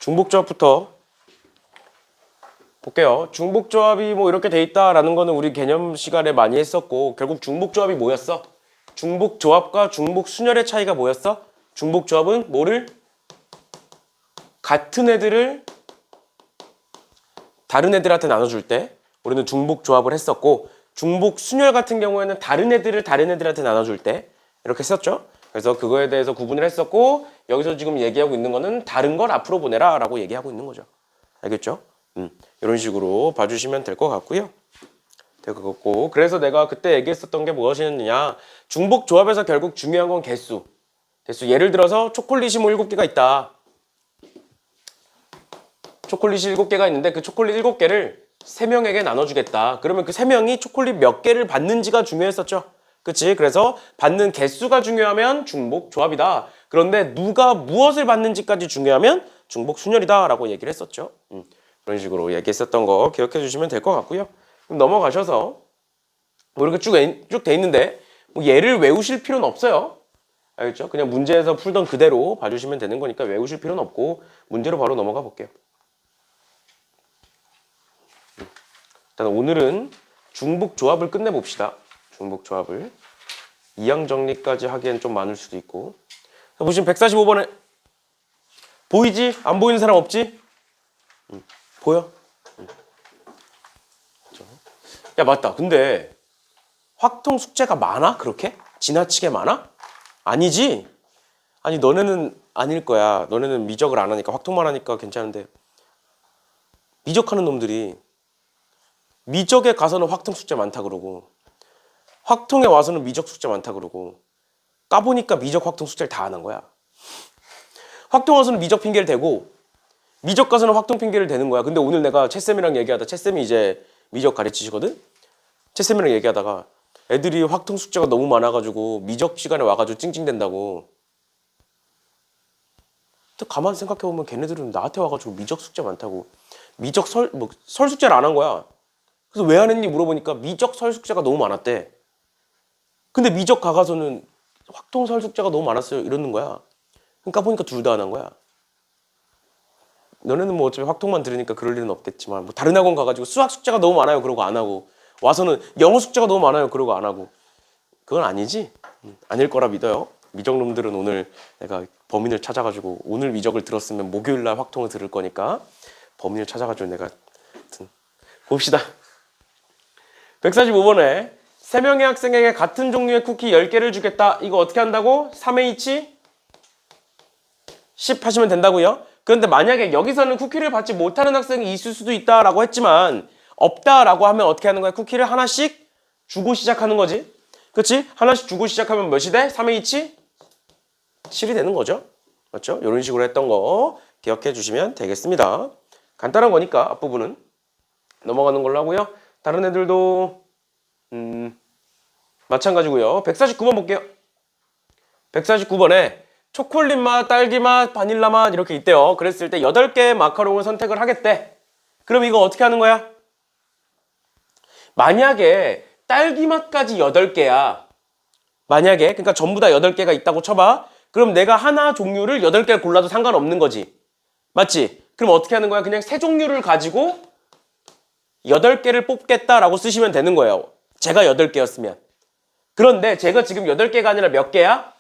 중복조합부터 볼게요. 중복조합이 뭐 이렇게 돼 있다라는 거는 우리 개념 시간에 많이 했었고, 결국 중복조합이 뭐였어? 중복조합과 중복순열의 차이가 뭐였어? 중복조합은 뭐를? 같은 애들을 다른 애들한테 나눠줄 때 우리는 중복조합을 했었고, 중복순열 같은 경우에는 다른 애들을 다른 애들한테 나눠줄 때 이렇게 했었죠. 그래서 그거에 대해서 구분을 했었고, 여기서 지금 얘기하고 있는 거는 다른 걸 앞으로 보내라 라고 얘기하고 있는 거죠. 알겠죠? 이런 식으로 봐주시면 될 것 같고요. 될 것 같고, 그래서 내가 그때 얘기했었던 게 무엇이었느냐, 중복조합에서 결국 중요한 건 개수. 예를 들어서 초콜릿이 뭐 7개가 있다. 초콜릿이 7개가 있는데 그 초콜릿 7개를 3명에게 나눠주겠다. 그러면 그 3명이 초콜릿 몇 개를 받는지가 중요했었죠. 그치? 그래서 받는 개수가 중요하면 중복조합이다. 그런데 누가 무엇을 받는지까지 중요하면 중복순열이다 라고 얘기를 했었죠. 그런 식으로 얘기했었던 거 기억해 주시면 될 것 같고요. 그럼 넘어가셔서 뭐 이렇게 쭉 돼 있는데 뭐 얘를 외우실 필요는 없어요. 알겠죠? 그냥 문제에서 풀던 그대로 봐주시면 되는 거니까 외우실 필요는 없고 문제로 바로 넘어가 볼게요. 일단 오늘은 중복조합을 끝내봅시다. 중복조합을 2항 정리까지 하기엔 좀 많을 수도 있고. 보시면 145번에 보이지? 안 보이는 사람 없지? 보여? 야 맞다. 근데 확통 숙제가 많아? 그렇게? 지나치게 많아? 아니지? 아니 너네는 아닐 거야. 너네는 미적을 안 하니까 확통만 하니까 괜찮은데 미적하는 놈들이 미적에 가서는 확통 숙제 많다 그러고 확통에 와서는 미적 숙제 많다 그러고 까보니까 미적 확통 숙제를 다 하는 거야. 확통 와서는 미적 핑계를 대고 미적 가서는 확통 핑계를 대는 거야. 근데 오늘 내가 채쌤이랑 얘기하다 채쌤이 이제 미적 가르치시거든? 채쌤이랑 얘기하다가 애들이 확통 숙제가 너무 많아가지고 미적 시간에 와가지고 찡찡댄다고. 또 가만 생각해보면 걔네들은 나한테 와가지고 미적 숙제 많다고 미적 설 숙제를 안 한 거야. 그래서 왜 안 했니 물어보니까 미적 설 숙제가 너무 많았대. 근데 미적 가가서는 확통 설 숙제가 너무 많았어요 이러는 거야. 그러니까 보니까 둘 다 안 한 거야. 너네는 뭐 어차피 확통만 들으니까 그럴 일은 없겠지만 뭐 다른 학원 가가지고 수학 숙제가 너무 많아요 그러고 안 하고 와서는 영어 숙제가 너무 많아요 그러고 안 하고 그건 아니지? 아닐 거라 믿어요. 미적놈들은 오늘 내가 범인을 찾아가지고 오늘 미적을 들었으면 목요일날 확통을 들을 거니까 범인을 찾아가지고 내가 봅시다. 145번에 3명의 학생에게 같은 종류의 쿠키 10개를 주겠다. 이거 어떻게 한다고? 3H 10 하시면 된다고요. 그런데 만약에 여기서는 쿠키를 받지 못하는 학생이 있을 수도 있다라고 했지만 없다라고 하면 어떻게 하는 거야? 쿠키를 하나씩 주고 시작하는 거지. 그렇지? 하나씩 주고 시작하면 몇이 돼? 3H 7이 되는 거죠. 맞죠? 이런 식으로 했던 거 기억해 주시면 되겠습니다. 간단한 거니까 앞부분은 넘어가는 걸로 하고요. 다른 애들도 마찬가지고요. 149번 볼게요. 149번에 초콜릿 맛, 딸기 맛, 바닐라 맛 이렇게 있대요. 그랬을 때 8개의 마카롱을 선택을 하겠대. 그럼 이거 어떻게 하는 거야? 만약에 딸기 맛까지 8개야. 만약에 그러니까 전부 다 8개가 있다고 쳐봐. 그럼 내가 하나 종류를 8개를 골라도 상관없는 거지. 맞지? 그럼 어떻게 하는 거야? 그냥 세 종류를 가지고 8개를 뽑겠다라고 쓰시면 되는 거예요. 제가 8개였으면. 그런데 제가 지금 8개가 아니라 몇 개야?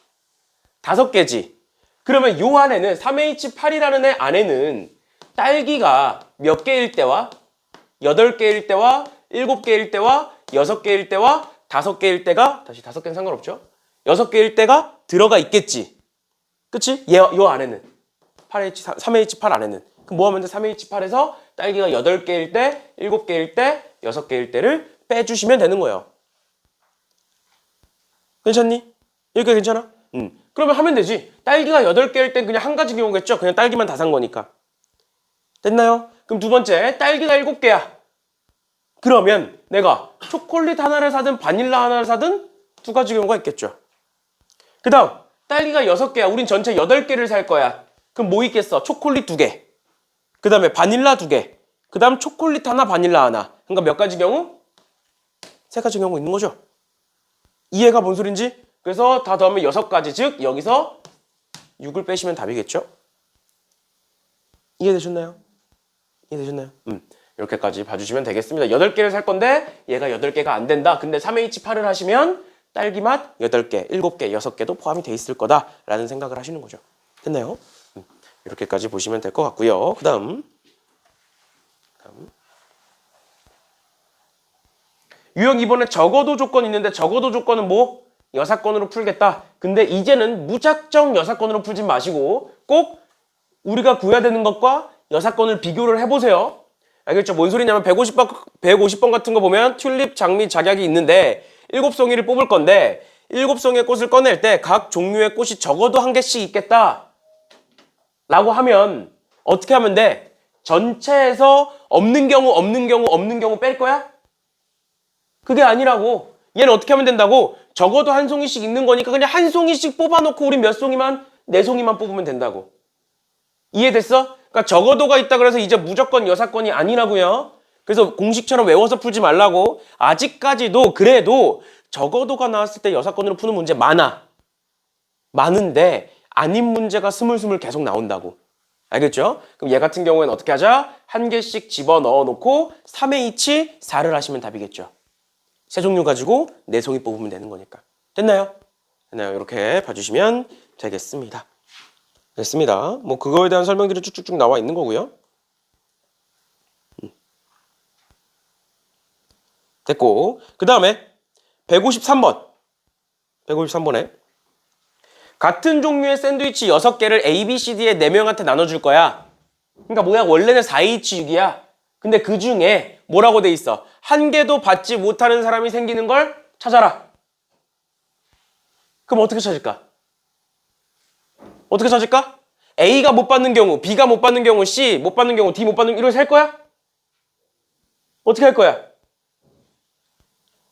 5개지. 그러면 요 안에는 3H8이라는 애 안에는 딸기가 몇 개일 때와 8개일 때와 7개일 때와 6개일 때와 5개일 때가 다시 5개는 상관없죠. 6개일 때가 들어가 있겠지. 그치? 요 안에는 3H8 안에는. 그럼 뭐 하면 돼? 3H8에서 딸기가 8개일 때, 7개일 때, 6개일 때를 빼주시면 되는 거예요. 괜찮니? 여기까지 괜찮아? 그러면 하면 되지. 딸기가 8개일 땐 그냥 한 가지 경우겠죠? 그냥 딸기만 다 산 거니까. 됐나요? 그럼 두 번째, 딸기가 7개야. 그러면 내가 초콜릿 하나를 사든 바닐라 하나를 사든 두 가지 경우가 있겠죠. 그 다음, 딸기가 6개야. 우린 전체 8개를 살 거야. 그럼 뭐 있겠어? 초콜릿 2개. 그 다음에 바닐라 2개. 그 다음 초콜릿 하나, 바닐라 하나. 그러니까 몇 가지 경우? 3가지 경우 있는 거죠. 이해가 뭔 소린지? 그래서 다 더하면 6가지. 즉 여기서 6을 빼시면 답이겠죠. 이해되셨나요? 이해되셨나요? 이렇게까지 봐주시면 되겠습니다. 8개를 살 건데 얘가 8개가 안 된다. 근데 3H8을 하시면 딸기맛 8개, 7개, 6개도 포함이 돼 있을 거다라는 생각을 하시는 거죠. 됐나요? 이렇게까지 보시면 될 것 같고요. 그 다음 유형 2번에 적어도 조건 있는데 적어도 조건은 뭐? 여사건으로 풀겠다. 근데 이제는 무작정 여사건으로 풀지 마시고 꼭 우리가 구해야 되는 것과 여사건을 비교를 해보세요. 알겠죠? 뭔 소리냐면 150번 같은 거 보면 튤립, 장미, 작약이 있는데 7송이를 뽑을 건데 7송이의 꽃을 꺼낼 때 각 종류의 꽃이 적어도 한 개씩 있겠다 라고 하면 어떻게 하면 돼? 전체에서 없는 경우 뺄 거야? 그게 아니라고. 얘는 어떻게 하면 된다고? 적어도 한 송이씩 있는 거니까 그냥 한 송이씩 뽑아놓고 우리 몇 송이만? 4송이만 뽑으면 된다고. 이해됐어? 그러니까 적어도가 있다 그래서 이제 무조건 여사건이 아니라고요. 그래서 공식처럼 외워서 풀지 말라고. 아직까지도 그래도 적어도가 나왔을 때 여사건으로 푸는 문제 많아. 많은데 아닌 문제가 스물스물 계속 나온다고. 알겠죠? 그럼 얘 같은 경우에는 어떻게 하자? 한 개씩 집어넣어 놓고 3H 4를 하시면 답이겠죠. 세 종류 가지고 4송이 뽑으면 되는 거니까. 됐나요? 됐나요? 이렇게 봐주시면 되겠습니다. 됐습니다. 뭐 그거에 대한 설명들이 쭉쭉쭉 나와 있는 거고요. 됐고 그 다음에 153번 153번에 같은 종류의 샌드위치 6개를 A, B, C, D의 4명한테 나눠줄 거야. 그러니까 뭐야? 원래는 4H6이야. 근데 그 중에 뭐라고 돼 있어? 한 개도 받지 못하는 사람이 생기는 걸 찾아라. 그럼 어떻게 찾을까? 어떻게 찾을까? A가 못 받는 경우, B가 못 받는 경우, C 못 받는 경우, D 못 받는 경우 이렇게 셀 거야? 어떻게 할 거야?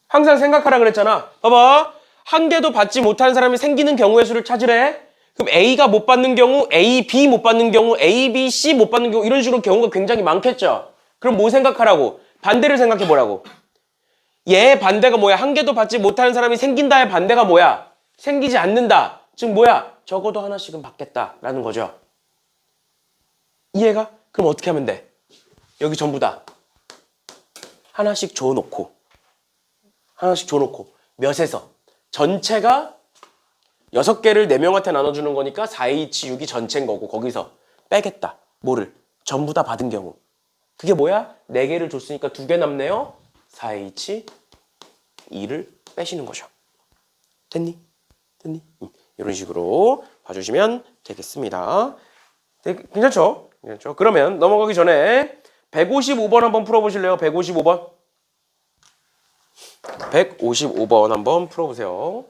항상 생각하라 그랬잖아. 봐봐. 한 개도 받지 못하는 사람이 생기는 경우의 수를 찾으래. 그럼 A가 못 받는 경우, A, B 못 받는 경우, A, B, C 못 받는 경우 이런 식으로 경우가 굉장히 많겠죠. 그럼 뭐 생각하라고? 반대를 생각해 보라고. 얘의 반대가 뭐야? 한 개도 받지 못하는 사람이 생긴다의 반대가 뭐야? 생기지 않는다. 즉 뭐야? 적어도 하나씩은 받겠다라는 거죠. 이해가? 그럼 어떻게 하면 돼? 여기 전부 다 하나씩 줘놓고 몇에서 전체가 6개를 4명한테 나눠주는 거니까 4H6이 전체인 거고 거기서 빼겠다. 뭐를? 전부 다 받은 경우. 그게 뭐야? 4개를 줬으니까 2개 남네요. 4H2를 빼시는 거죠. 됐니? 이런 식으로 봐주시면 되겠습니다. 네, 괜찮죠? 그러면 넘어가기 전에 155번 한번 풀어보실래요? 155번. 155번 한번 풀어보세요.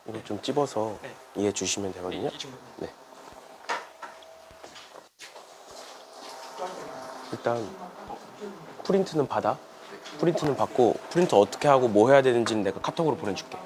이거 좀 찝어서 이해해 주시면 되거든요. 네. 일단 프린트는 받아. 프린트는 받고 프린트 어떻게 하고 뭐 해야 되는지는 내가 카톡으로 보내줄게.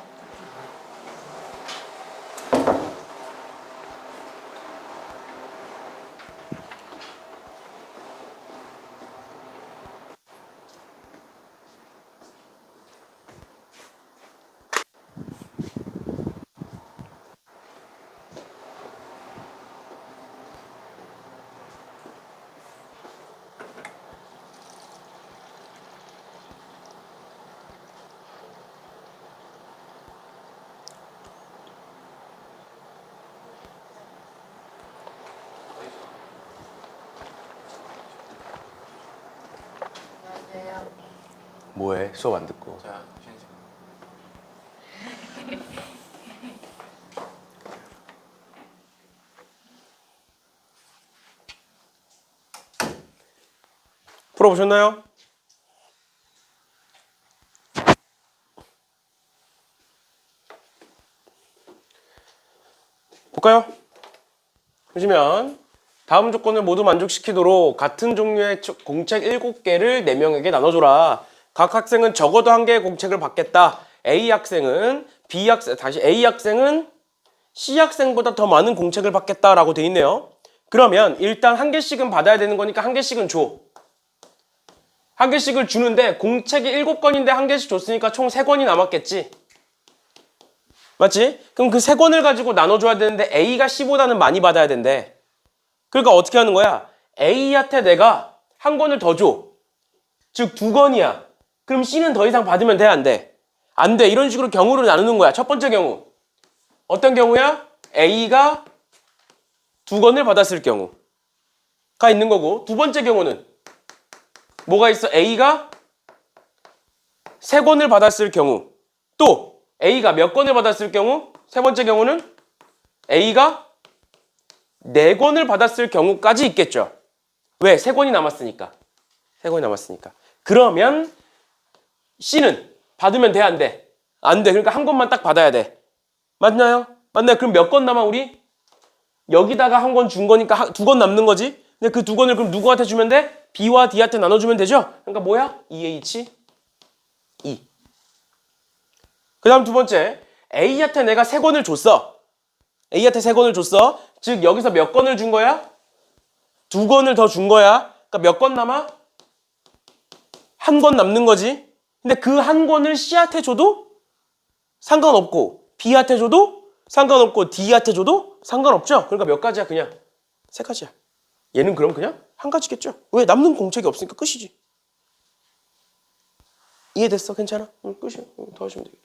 뭐해? 수업 안 듣고. 풀어보셨나요? 볼까요? 보시면 다음 조건을 모두 만족시키도록 같은 종류의 공책 7개를 4명에게 나눠줘라. 각 학생은 적어도 1개의 공책을 받겠다. A 학생은 A 학생은 C 학생보다 더 많은 공책을 받겠다라고 돼 있네요. 그러면 일단 1개씩은 받아야 되는 거니까 1개씩은 줘. 1개씩을 주는데 공책이 7권인데 1개씩 줬으니까 총 3권이 남았겠지. 맞지? 그럼 그 3권을 가지고 나눠줘야 되는데 A가 C보다는 많이 받아야 된대. 그러니까 어떻게 하는 거야? A한테 내가 1권을 더 줘. 즉 2권이야. 그럼 C는 더 이상 받으면 돼? 안 돼? 안 돼. 이런 식으로 경우를 나누는 거야. 첫 번째 경우. 어떤 경우야? A가 2권을 받았을 경우가 있는 거고, 두 번째 경우는 뭐가 있어? A가 3권을 받았을 경우, 또 A가 몇 권을 받았을 경우, 세 번째 경우는 A가 4권을 받았을 경우까지 있겠죠. 왜? 3권이 남았으니까. 3권이 남았으니까. 그러면 C는 받으면 돼? 안 돼? 안 돼. 그러니까 1권만 딱 받아야 돼. 맞나요? 맞나요? 그럼 몇 권 남아 우리? 여기다가 1권 준 거니까 2권 남는 거지? 근데 그 2권을 그럼 누구한테 주면 돼? B와 D한테 나눠주면 되죠? 그러니까 뭐야? 2H 2. 그 다음 두 번째, A한테 내가 3권을 줬어. A한테 3권을 줬어. 즉 여기서 몇 권을 준 거야? 2권을 더 준 거야. 그러니까 몇 권 남아? 1권 남는 거지. 근데 그 1권을 C한테 줘도 상관없고, B한테 줘도 상관없고, D한테 줘도 상관없죠. 그러니까 몇 가지야? 그냥 3가지야. 얘는 그럼 그냥 1가지겠죠. 왜? 남는 공책이 없으니까 끝이지. 이해됐어? 괜찮아? 응, 끝이야. 더 하시면 되겠죠.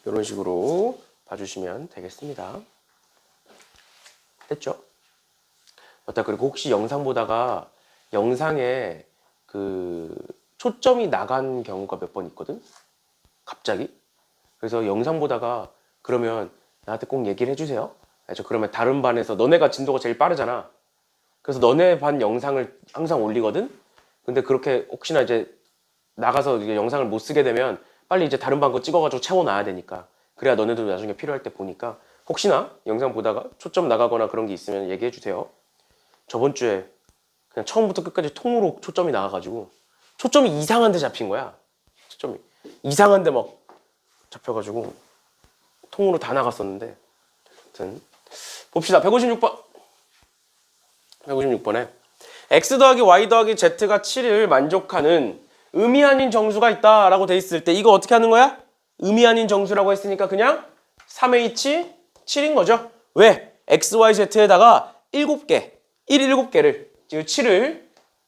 이런 식으로 봐주시면 되겠습니다. 됐죠? 맞다. 그리고 혹시 영상 보다가 영상에 그 초점이 나간 경우가 몇 번 있거든? 갑자기? 그래서 영상 보다가 그러면 나한테 꼭 얘기를 해주세요. 알죠? 그러면 다른 반에서 너네가 진도가 제일 빠르잖아. 그래서 너네 반 영상을 항상 올리거든? 근데 그렇게 혹시나 이제 나가서 이제 영상을 못 쓰게 되면 빨리 이제 다른 방 거 찍어가지고 채워놔야 되니까. 그래야 너네도 나중에 필요할 때 보니까 혹시나 영상 보다가 초점 나가거나 그런 게 있으면 얘기해 주세요. 저번 주에 그냥 처음부터 끝까지 통으로 초점이 나가가지고 초점이 이상한 데 잡힌 거야. 초점이 이상한 데 막 잡혀가지고 통으로 다 나갔었는데 아무튼 봅시다. 156번 156번에 x 더하기 y 더하기 z가 7을 만족하는 의미 아닌 정수가 있다라고 돼 있을 때 이거 어떻게 하는 거야? 의미 아닌 정수라고 했으니까 그냥 3h 7인 거죠. 왜? x, y, z에다가 7개 7개를 지금 7을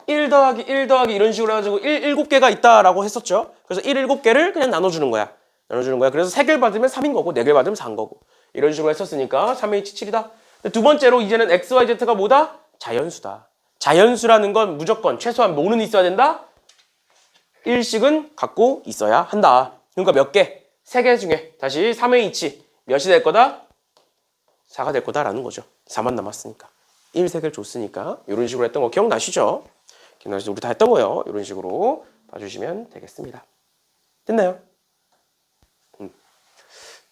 1 더하기 1 더하기 이런 식으로 해가지고 7개가 있다라고 했었죠. 그래서 7개를 그냥 나눠주는 거야. 그래서 3개를 받으면 3인 거고 4개를 받으면 4인 거고 이런 식으로 했었으니까 3h7이다. 두 번째로 이제는 x, y, z가 뭐다? 자연수다. 자연수라는 건 무조건 최소한 뭐는 있어야 된다? 1씩은 갖고 있어야 한다. 그러니까 몇 개? 3개 중에 다시 3h 몇이 될 거다? 4가 될 거다라는 거죠. 4만 남았으니까. 1, 3개를 줬으니까 이런 식으로 했던 거 기억나시죠? 기억나시죠? 우리 다 했던 거예요. 이런 식으로 봐주시면 되겠습니다. 됐나요?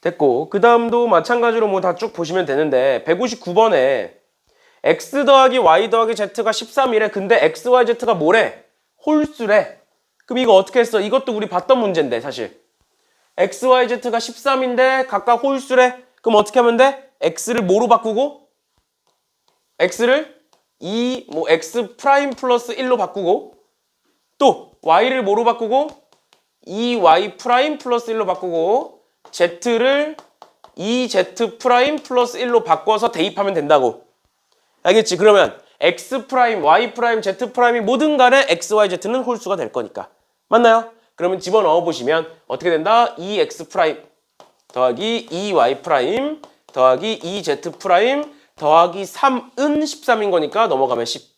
됐고 그 다음도 마찬가지로 뭐 다 쭉 보시면 되는데 159번에 x 더하기 y 더하기 z가 13이래. 근데 x, y, z가 뭐래? 홀수래. 그럼 이거 어떻게 했어? 이것도 우리 봤던 문제인데 사실. x, y, z가 13인데 각각 홀수래. 그럼 어떻게 하면 돼? x를 뭐로 바꾸고? x를 x 프라임 플러스 1로 바꾸고 또 y를 뭐로 바꾸고? 2y 프라임 플러스 1로 바꾸고 z를 2z 프라임 플러스 1로 바꿔서 대입하면 된다고. 알겠지? 그러면 x 프라임, y 프라임, z 프라임이 뭐든 간에 x, y, z는 홀수가 될 거니까. 맞나요? 그러면 집어넣어 보시면 어떻게 된다? 2x 프라임 더하기 2y 프라임 더하기 2z 프라임 더하기 3은 13인 거니까 넘어가면 10.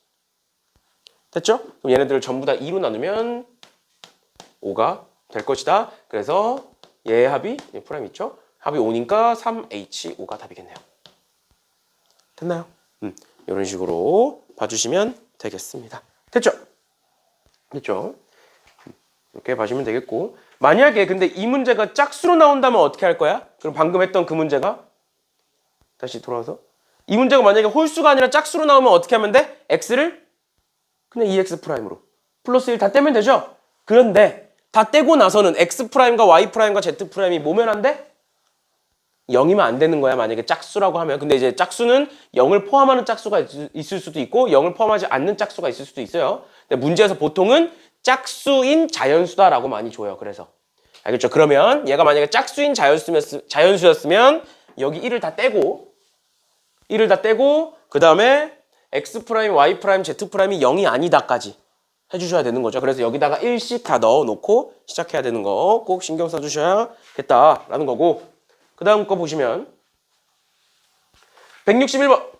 됐죠? 그럼 얘네들을 전부 다 2로 나누면 5가 될 것이다. 그래서 얘 합이, 얘 프라임 있죠? 합이 5니까 3H5가 답이겠네요. 됐나요? 이런 식으로 봐주시면 되겠습니다. 됐죠? 됐죠? 이렇게 봐주시면 되겠고 만약에 근데 이 문제가 짝수로 나온다면 어떻게 할 거야? 그럼 방금 했던 그 문제가 다시 돌아와서 이 문제가 만약에 홀수가 아니라 짝수로 나오면 어떻게 하면 돼? x를 그냥 2x 프라임으로 플러스 1 다 떼면 되죠? 그런데 다 떼고 나서는 x 프라임과 y 프라임과 z 프라임이 뭐면 안 돼? 0이면 안 되는 거야. 만약에 짝수라고 하면. 근데 이제 짝수는 0을 포함하는 짝수가 있을 수도 있고 0을 포함하지 않는 짝수가 있을 수도 있어요. 근데 문제에서 보통은 짝수인 자연수다라고 많이 줘요. 그래서 알겠죠? 그러면 얘가 만약에 짝수인 자연수였으면 여기 1을 다 떼고 그 다음에 x 프라임, y 프라임, z 프라임이 0이 아니다까지 해주셔야 되는 거죠. 그래서 여기다가 1씩 다 넣어놓고 시작해야 되는 거 꼭 신경 써주셔야겠다라는 거고 그 다음 거 보시면 161번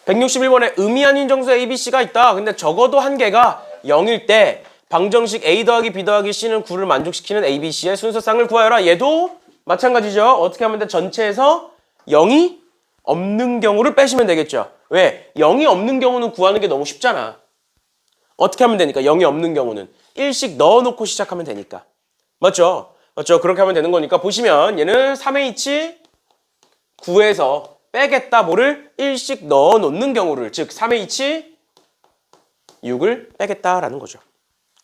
161번에 의미한 인정수 ABC가 있다. 근데 적어도 한 개가 0일 때 방정식 A 더하기 B 더하기 C는 9를 만족시키는 ABC의 순서쌍을 구하여라. 얘도 마찬가지죠. 어떻게 하면 돼? 전체에서 0이 없는 경우를 빼시면 되겠죠. 왜? 0이 없는 경우는 구하는 게 너무 쉽잖아. 어떻게 하면 되니까? 0이 없는 경우는 1씩 넣어놓고 시작하면 되니까. 맞죠? 맞죠? 그렇게 하면 되는 거니까 보시면 얘는 3H 9에서 빼겠다 뭐를 1씩 넣어놓는 경우를 즉 3H 6을 빼겠다라는 거죠.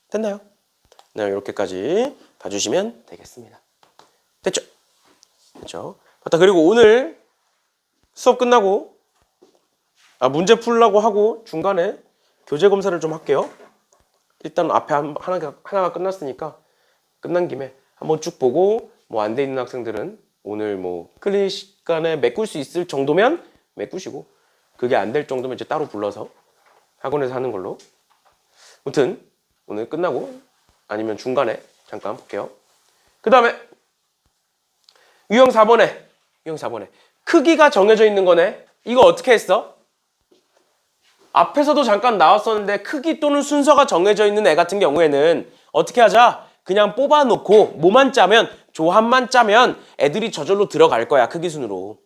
됐나요? 네, 이렇게까지 봐주시면 되겠습니다. 됐죠? 됐죠? 맞다. 그리고 오늘 수업 끝나고 문제 풀라고 하고 중간에 교재 검사를 좀 할게요. 일단 앞에 하나가 끝났으니까 끝난 김에 한번 쭉 보고 뭐 안 돼 있는 학생들은 오늘 뭐 클리닉 시간에 메꿀 수 있을 정도면 메꾸시고 그게 안 될 정도면 이제 따로 불러서 학원에서 하는 걸로. 아무튼 오늘 끝나고 아니면 중간에 잠깐 볼게요. 그 다음에 유형 4번에 크기가 정해져 있는 거네. 이거 어떻게 했어? 앞에서도 잠깐 나왔었는데 크기 또는 순서가 정해져 있는 애 같은 경우에는 어떻게 하자? 그냥 뽑아놓고 뭐만 짜면 조합만 짜면 애들이 저절로 들어갈 거야. 크기 순으로.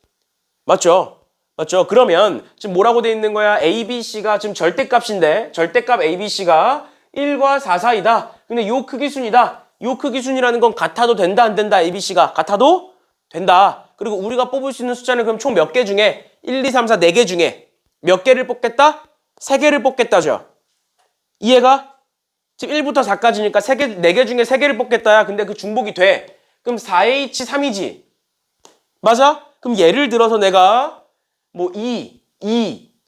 맞죠? 맞죠? 그러면 지금 뭐라고 돼 있는 거야? ABC가 지금 절대값인데 절대값 ABC가 1과 4 사이다. 근데 요 크기 순이다. 요 크기 순이라는 건 같아도 된다 안 된다? ABC가 같아도 된다. 그리고 우리가 뽑을 수 있는 숫자는 그럼 총 몇 개 중에 1, 2, 3, 4, 4개 중에 몇 개를 뽑겠다? 3개를 뽑겠다죠. 이해가? 지금 1부터 4까지니까 4개 중에 3개를 뽑겠다야. 근데 그 중복이 돼. 그럼 4H3이지. 맞아? 그럼 예를 들어서 내가 뭐 2,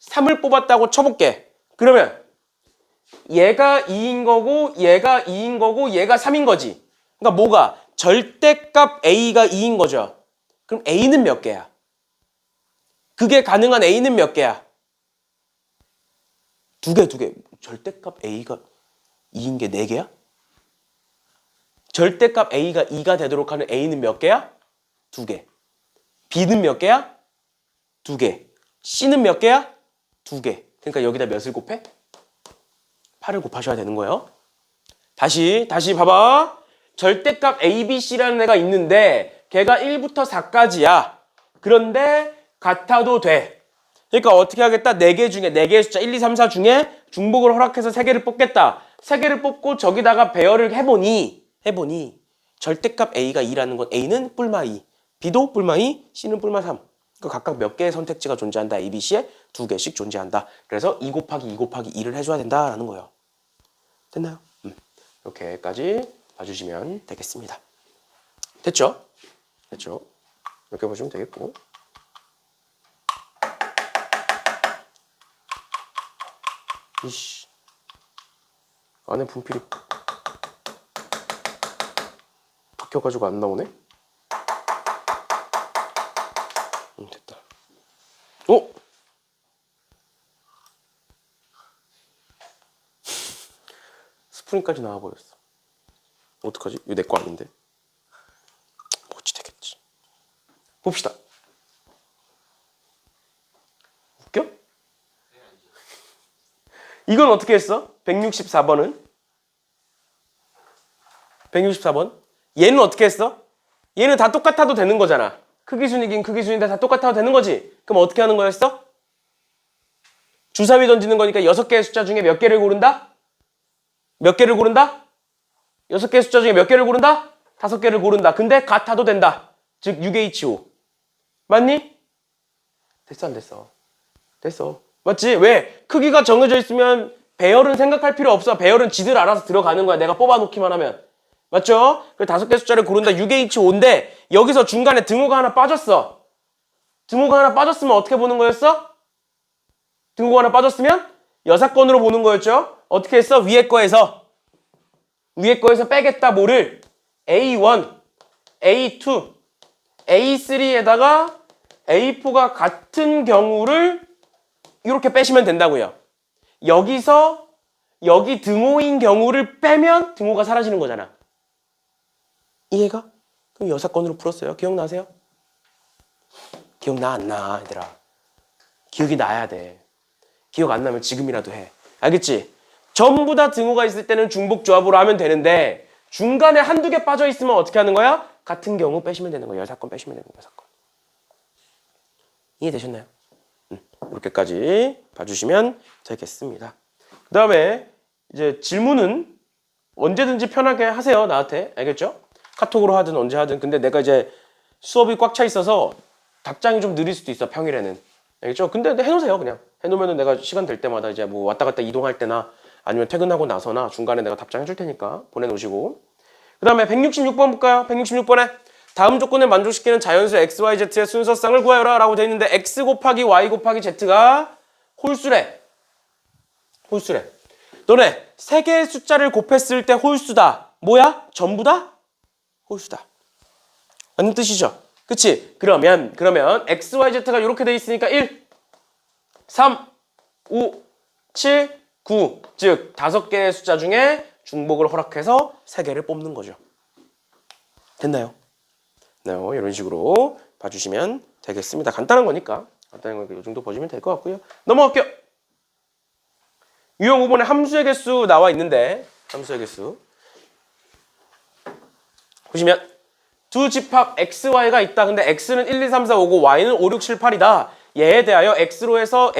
3을 뽑았다고 쳐볼게. 그러면 얘가 2인 거고 얘가 2인 거고 얘가 3인 거지. 그러니까 뭐가? 절대값 A가 2인 거죠. 그럼 A는 몇 개야? 그게 가능한 A는 몇 개야? 두 개. 절대값 A가 2인 게 4개야? 절대값 A가 2가 되도록 하는 A는 몇 개야? 2개. B는 몇 개야? 2개. C는 몇 개야? 2개. 그러니까 여기다 몇을 곱해? 8을 곱하셔야 되는 거예요. 다시 봐봐. 절대값 A, B, C라는 애가 있는데 걔가 1부터 4까지야. 그런데 같아도 돼. 그러니까 어떻게 하겠다? 4개 중에 4개의 숫자 1, 2, 3, 4 중에 중복을 허락해서 3개를 뽑겠다. 3개를 뽑고 저기다가 배열을 해보니 절대값 A가 2라는 건 A는 뿔마 2, B도 뿔마 2, C는 뿔마 3. 그 각각 몇 개의 선택지가 존재한다. A, B, C에 2개씩 존재한다. 그래서 2 곱하기 2 곱하기 2를 해줘야 된다라는 거예요. 됐나요? 이렇게까지 봐주시면 되겠습니다. 됐죠? 됐죠? 이렇게 보시면 되겠고. 이씨. 안에 분필이 바뀌어가지고 안 나오네? 됐다. 어? 스프링까지 나와버렸어. 어떡하지? 이거 내 거 아닌데. 어찌 되겠지. 봅시다. 웃겨? 이건 어떻게 했어? 164번은? 164번? 얘는 어떻게 했어? 얘는 다 똑같아도 되는 거잖아. 크기순이긴 크기순인데 다 똑같아도 되는 거지. 그럼 어떻게 하는 거였어? 주사위 던지는 거니까 6개의 숫자 중에 몇 개를 고른다? 몇 개를 고른다? 6개의 숫자 중에 몇 개를 고른다? 5개를 고른다. 근데 같아도 된다. 즉 6H5. 맞니? 됐어 안 됐어? 됐어. 맞지? 왜? 크기가 정해져 있으면 배열은 생각할 필요 없어. 배열은 지들 알아서 들어가는 거야. 내가 뽑아놓기만 하면. 맞죠? 그래서 5개 숫자를 고른다. 6H5인데 여기서 중간에 등호가 하나 빠졌어. 등호가 하나 빠졌으면 어떻게 보는 거였어? 등호가 하나 빠졌으면 여사건으로 보는 거였죠? 어떻게 했어? 위에 거에서 빼겠다. 뭐를? A1, A2, A3에다가 A4가 같은 경우를 이렇게 빼시면 된다고요. 여기서 여기 등호인 경우를 빼면 등호가 사라지는 거잖아. 이해가? 그럼 여사건으로 풀었어요. 기억나세요? 기억나 안 나, 얘들아? 기억이 나야 돼. 기억 안 나면 지금이라도 해. 알겠지? 전부 다 등호가 있을 때는 중복조합으로 하면 되는데 중간에 한두 개 빠져 있으면 어떻게 하는 거야? 같은 경우 빼시면 되는 거야. 여사건 빼시면 되는 거야. 여사건. 이해되셨나요? 이렇게까지 봐주시면 되겠습니다. 그 다음에 이제 질문은 언제든지 편하게 하세요. 나한테. 알겠죠? 카톡으로 하든 언제 하든. 근데 내가 이제 수업이 꽉 차 있어서 답장이 좀 느릴 수도 있어. 평일에는. 알겠죠? 근데 해놓으세요. 그냥. 해놓으면 내가 시간 될 때마다 이제 뭐 왔다 갔다 이동할 때나 아니면 퇴근하고 나서나 중간에 내가 답장해 줄 테니까 보내놓으시고. 그 다음에 166번 볼까요? 166번에 다음 조건을 만족시키는 자연수 XYZ의 순서쌍을 구하여라 라고 되어 있는데 X 곱하기 Y 곱하기 Z가 홀수래. 홀수래. 너네 3개의 숫자를 곱했을 때 홀수다. 뭐야? 전부 다? 홀수다. 맞는 뜻이죠? 그치? 그러면 XYZ가 이렇게 돼 있으니까 1, 3, 5, 7, 9. 즉 5개의 숫자 중에 중복을 허락해서 3개를 뽑는 거죠. 됐나요? 네, 이런 식으로 봐주시면 되겠습니다. 간단한 거니까. 간단한 거니까 이 정도 보시면 될 것 같고요. 넘어갈게요. 유형 5번에 함수의 개수 나와 있는데 함수의 개수 보시면 두 집합 XY가 있다. 근데 X는 1, 2, 3, 4, 5고 Y는 5, 6, 7, 8이다. 얘에 대하여 X에서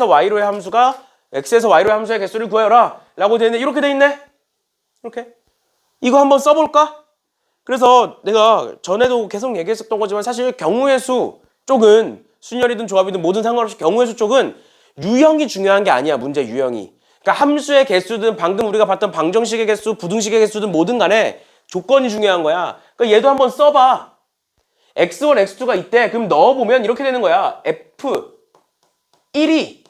Y로의 함수가 X에서 Y로의 함수의 개수를 구하여라 라고 되어 있는데 이렇게 돼 있네. 이렇게. 이거 한번 써볼까? 그래서 내가 전에도 계속 얘기했었던 거지만 사실 경우의 수 쪽은 순열이든 조합이든 뭐든 상관없이 경우의 수 쪽은 유형이 중요한 게 아니야. 문제 유형이. 그러니까 함수의 개수든 방금 우리가 봤던 방정식의 개수, 부등식의 개수든 뭐든 간에 조건이 중요한 거야. 그러니까 얘도 한번 써봐. X1, X2가 있대. 그럼 넣어보면 이렇게 되는 거야. F1이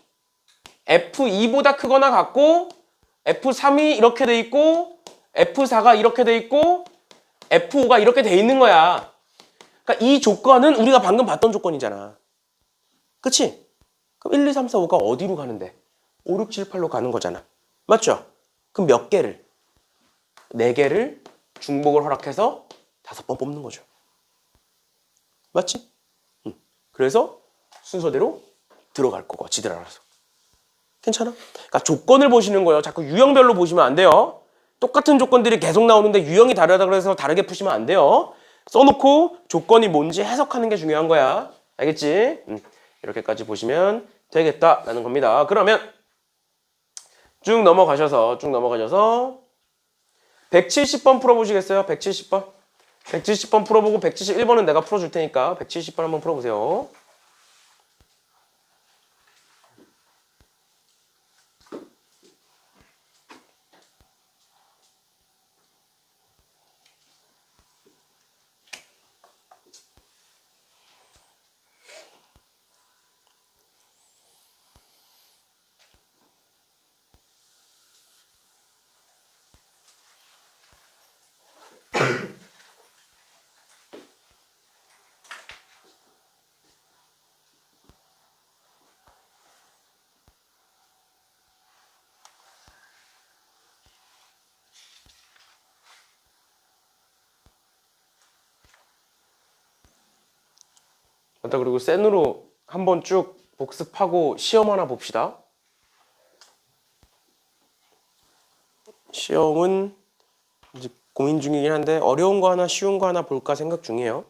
F2보다 크거나 같고 F3이 이렇게 돼 있고 F4가 이렇게 돼 있고 F5가 이렇게 돼 있는 거야. 그러니까 이 조건은 우리가 방금 봤던 조건이잖아. 그치? 그럼 1, 2, 3, 4, 5가 어디로 가는데? 5, 6, 7, 8로 가는 거잖아. 맞죠? 그럼 몇 개를? 4개를 중복을 허락해서 5번 뽑는 거죠. 맞지? 그래서 순서대로 들어갈 거고 지들 알아서. 괜찮아? 그러니까 조건을 보시는 거예요. 자꾸 유형별로 보시면 안 돼요. 똑같은 조건들이 계속 나오는데 유형이 다르다 그래서 다르게 푸시면 안 돼요. 써놓고 조건이 뭔지 해석하는 게 중요한 거야. 알겠지? 이렇게까지 보시면 되겠다라는 겁니다. 그러면 쭉 넘어가셔서 170번 풀어보시겠어요? 170번. 170번 풀어보고 171번은 내가 풀어줄 테니까 170번 한번 풀어보세요. 그리고 센으로 한번 쭉 복습하고 시험 하나 봅시다. 시험은 이제 고민 중이긴 한데 어려운 거 하나 쉬운 거 하나 볼까 생각 중이에요.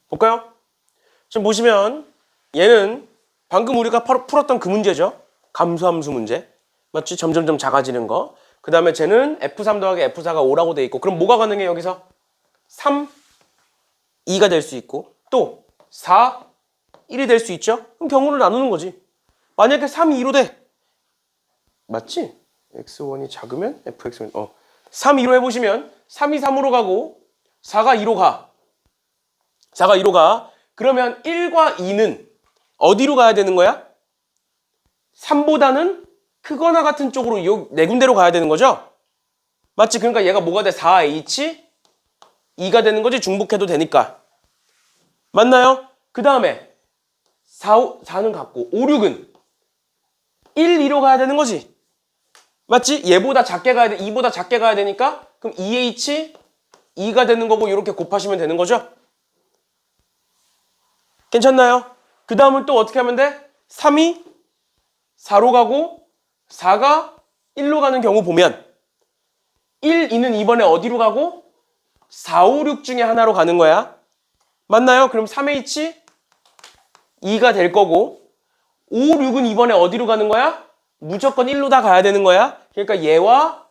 볼까요? 지금 보시면 얘는 방금 우리가 풀었던 그 문제죠. 감소함수 문제. 맞지? 점점점 작아지는 거. 그 다음에 쟤는 F3 더하기 F4가 5라고 돼 있고, 그럼 뭐가 가능해 여기서? 3, 2가 될 수 있고, 또 4, 1이 될 수 있죠? 그럼 경우를 나누는 거지. 만약에 3, 2로 돼. 맞지? x1이 작으면 fx는 3, 2로 해보시면 3이 3으로 가고 4가 2로 가. 4가 2로 가. 그러면 1과 2는 어디로 가야 되는 거야? 3보다는 크거나 같은 쪽으로 요 네 군데로 가야 되는 거죠? 맞지? 그러니까 얘가 뭐가 돼? 4H 2가 되는 거지. 중복해도 되니까. 맞나요? 그 다음에 4는 같고 5, 6은 1, 2로 가야 되는 거지. 맞지? 얘보다 작게 가야 돼. 2보다 작게 가야 되니까 그럼 2H 2가 되는 거고 이렇게 곱하시면 되는 거죠? 괜찮나요? 그 다음은 또 어떻게 하면 돼? 3이 4로 가고 4가 1로 가는 경우 보면 1, 2는 이번에 어디로 가고 4, 5, 6 중에 하나로 가는 거야. 맞나요? 그럼 3H 2가 될 거고 5, 6은 이번에 어디로 가는 거야? 무조건 1로 다 가야 되는 거야. 그러니까 얘와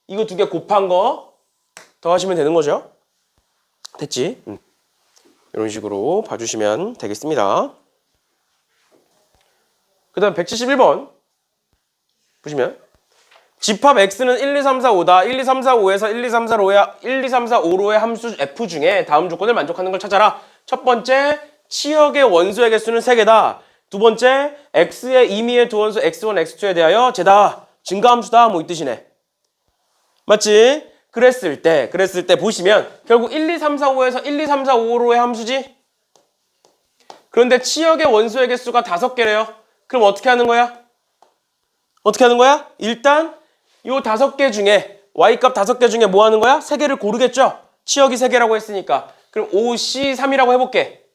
이거 두 개 곱한 거 더하시면 되는 거죠. 됐지? 이런 식으로 봐주시면 되겠습니다. 그 다음 171번 보시면 집합 x는 1, 2, 3, 4, 5다. 1, 2, 3, 4, 5에서 1, 2, 3, 4, 5의 1, 2, 3, 4, 5로의 함수 f 중에 다음 조건을 만족하는 걸 찾아라. 첫 번째, 치역의 원소의 개수는 3개다. 두 번째, x의 임의의 두 원소 x1, x2에 대하여 제다. 증가함수다. 뭐 이 뜻이네. 맞지? 그랬을 때 보시면 결국 1, 2, 3, 4, 5에서 1, 2, 3, 4, 5로의 함수지? 그런데 치역의 원소의 개수가 5개래요. 그럼 어떻게 하는 거야? 어떻게 하는 거야? 일단 요 5개 중에 y값 5개 중에 뭐 하는 거야? 3개를 고르겠죠? 치역이 3개라고 했으니까. 그럼 5C3이라고 해볼게.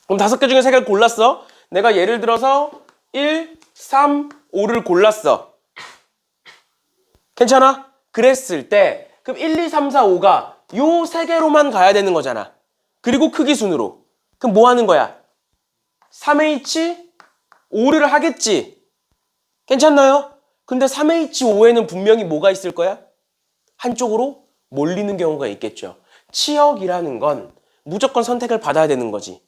그럼 5개 중에 3개를 골랐어. 내가 예를 들어서 1, 3, 5를 골랐어. 괜찮아? 그랬을 때 그럼 1, 2, 3, 4, 5가 요 3개로만 가야 되는 거잖아. 그리고 크기 순으로. 그럼 뭐 하는 거야? 3H 5를 하겠지. 괜찮나요? 근데 3H5에는 분명히 뭐가 있을 거야? 한쪽으로 몰리는 경우가 있겠죠. 치역이라는 건 무조건 선택을 받아야 되는 거지.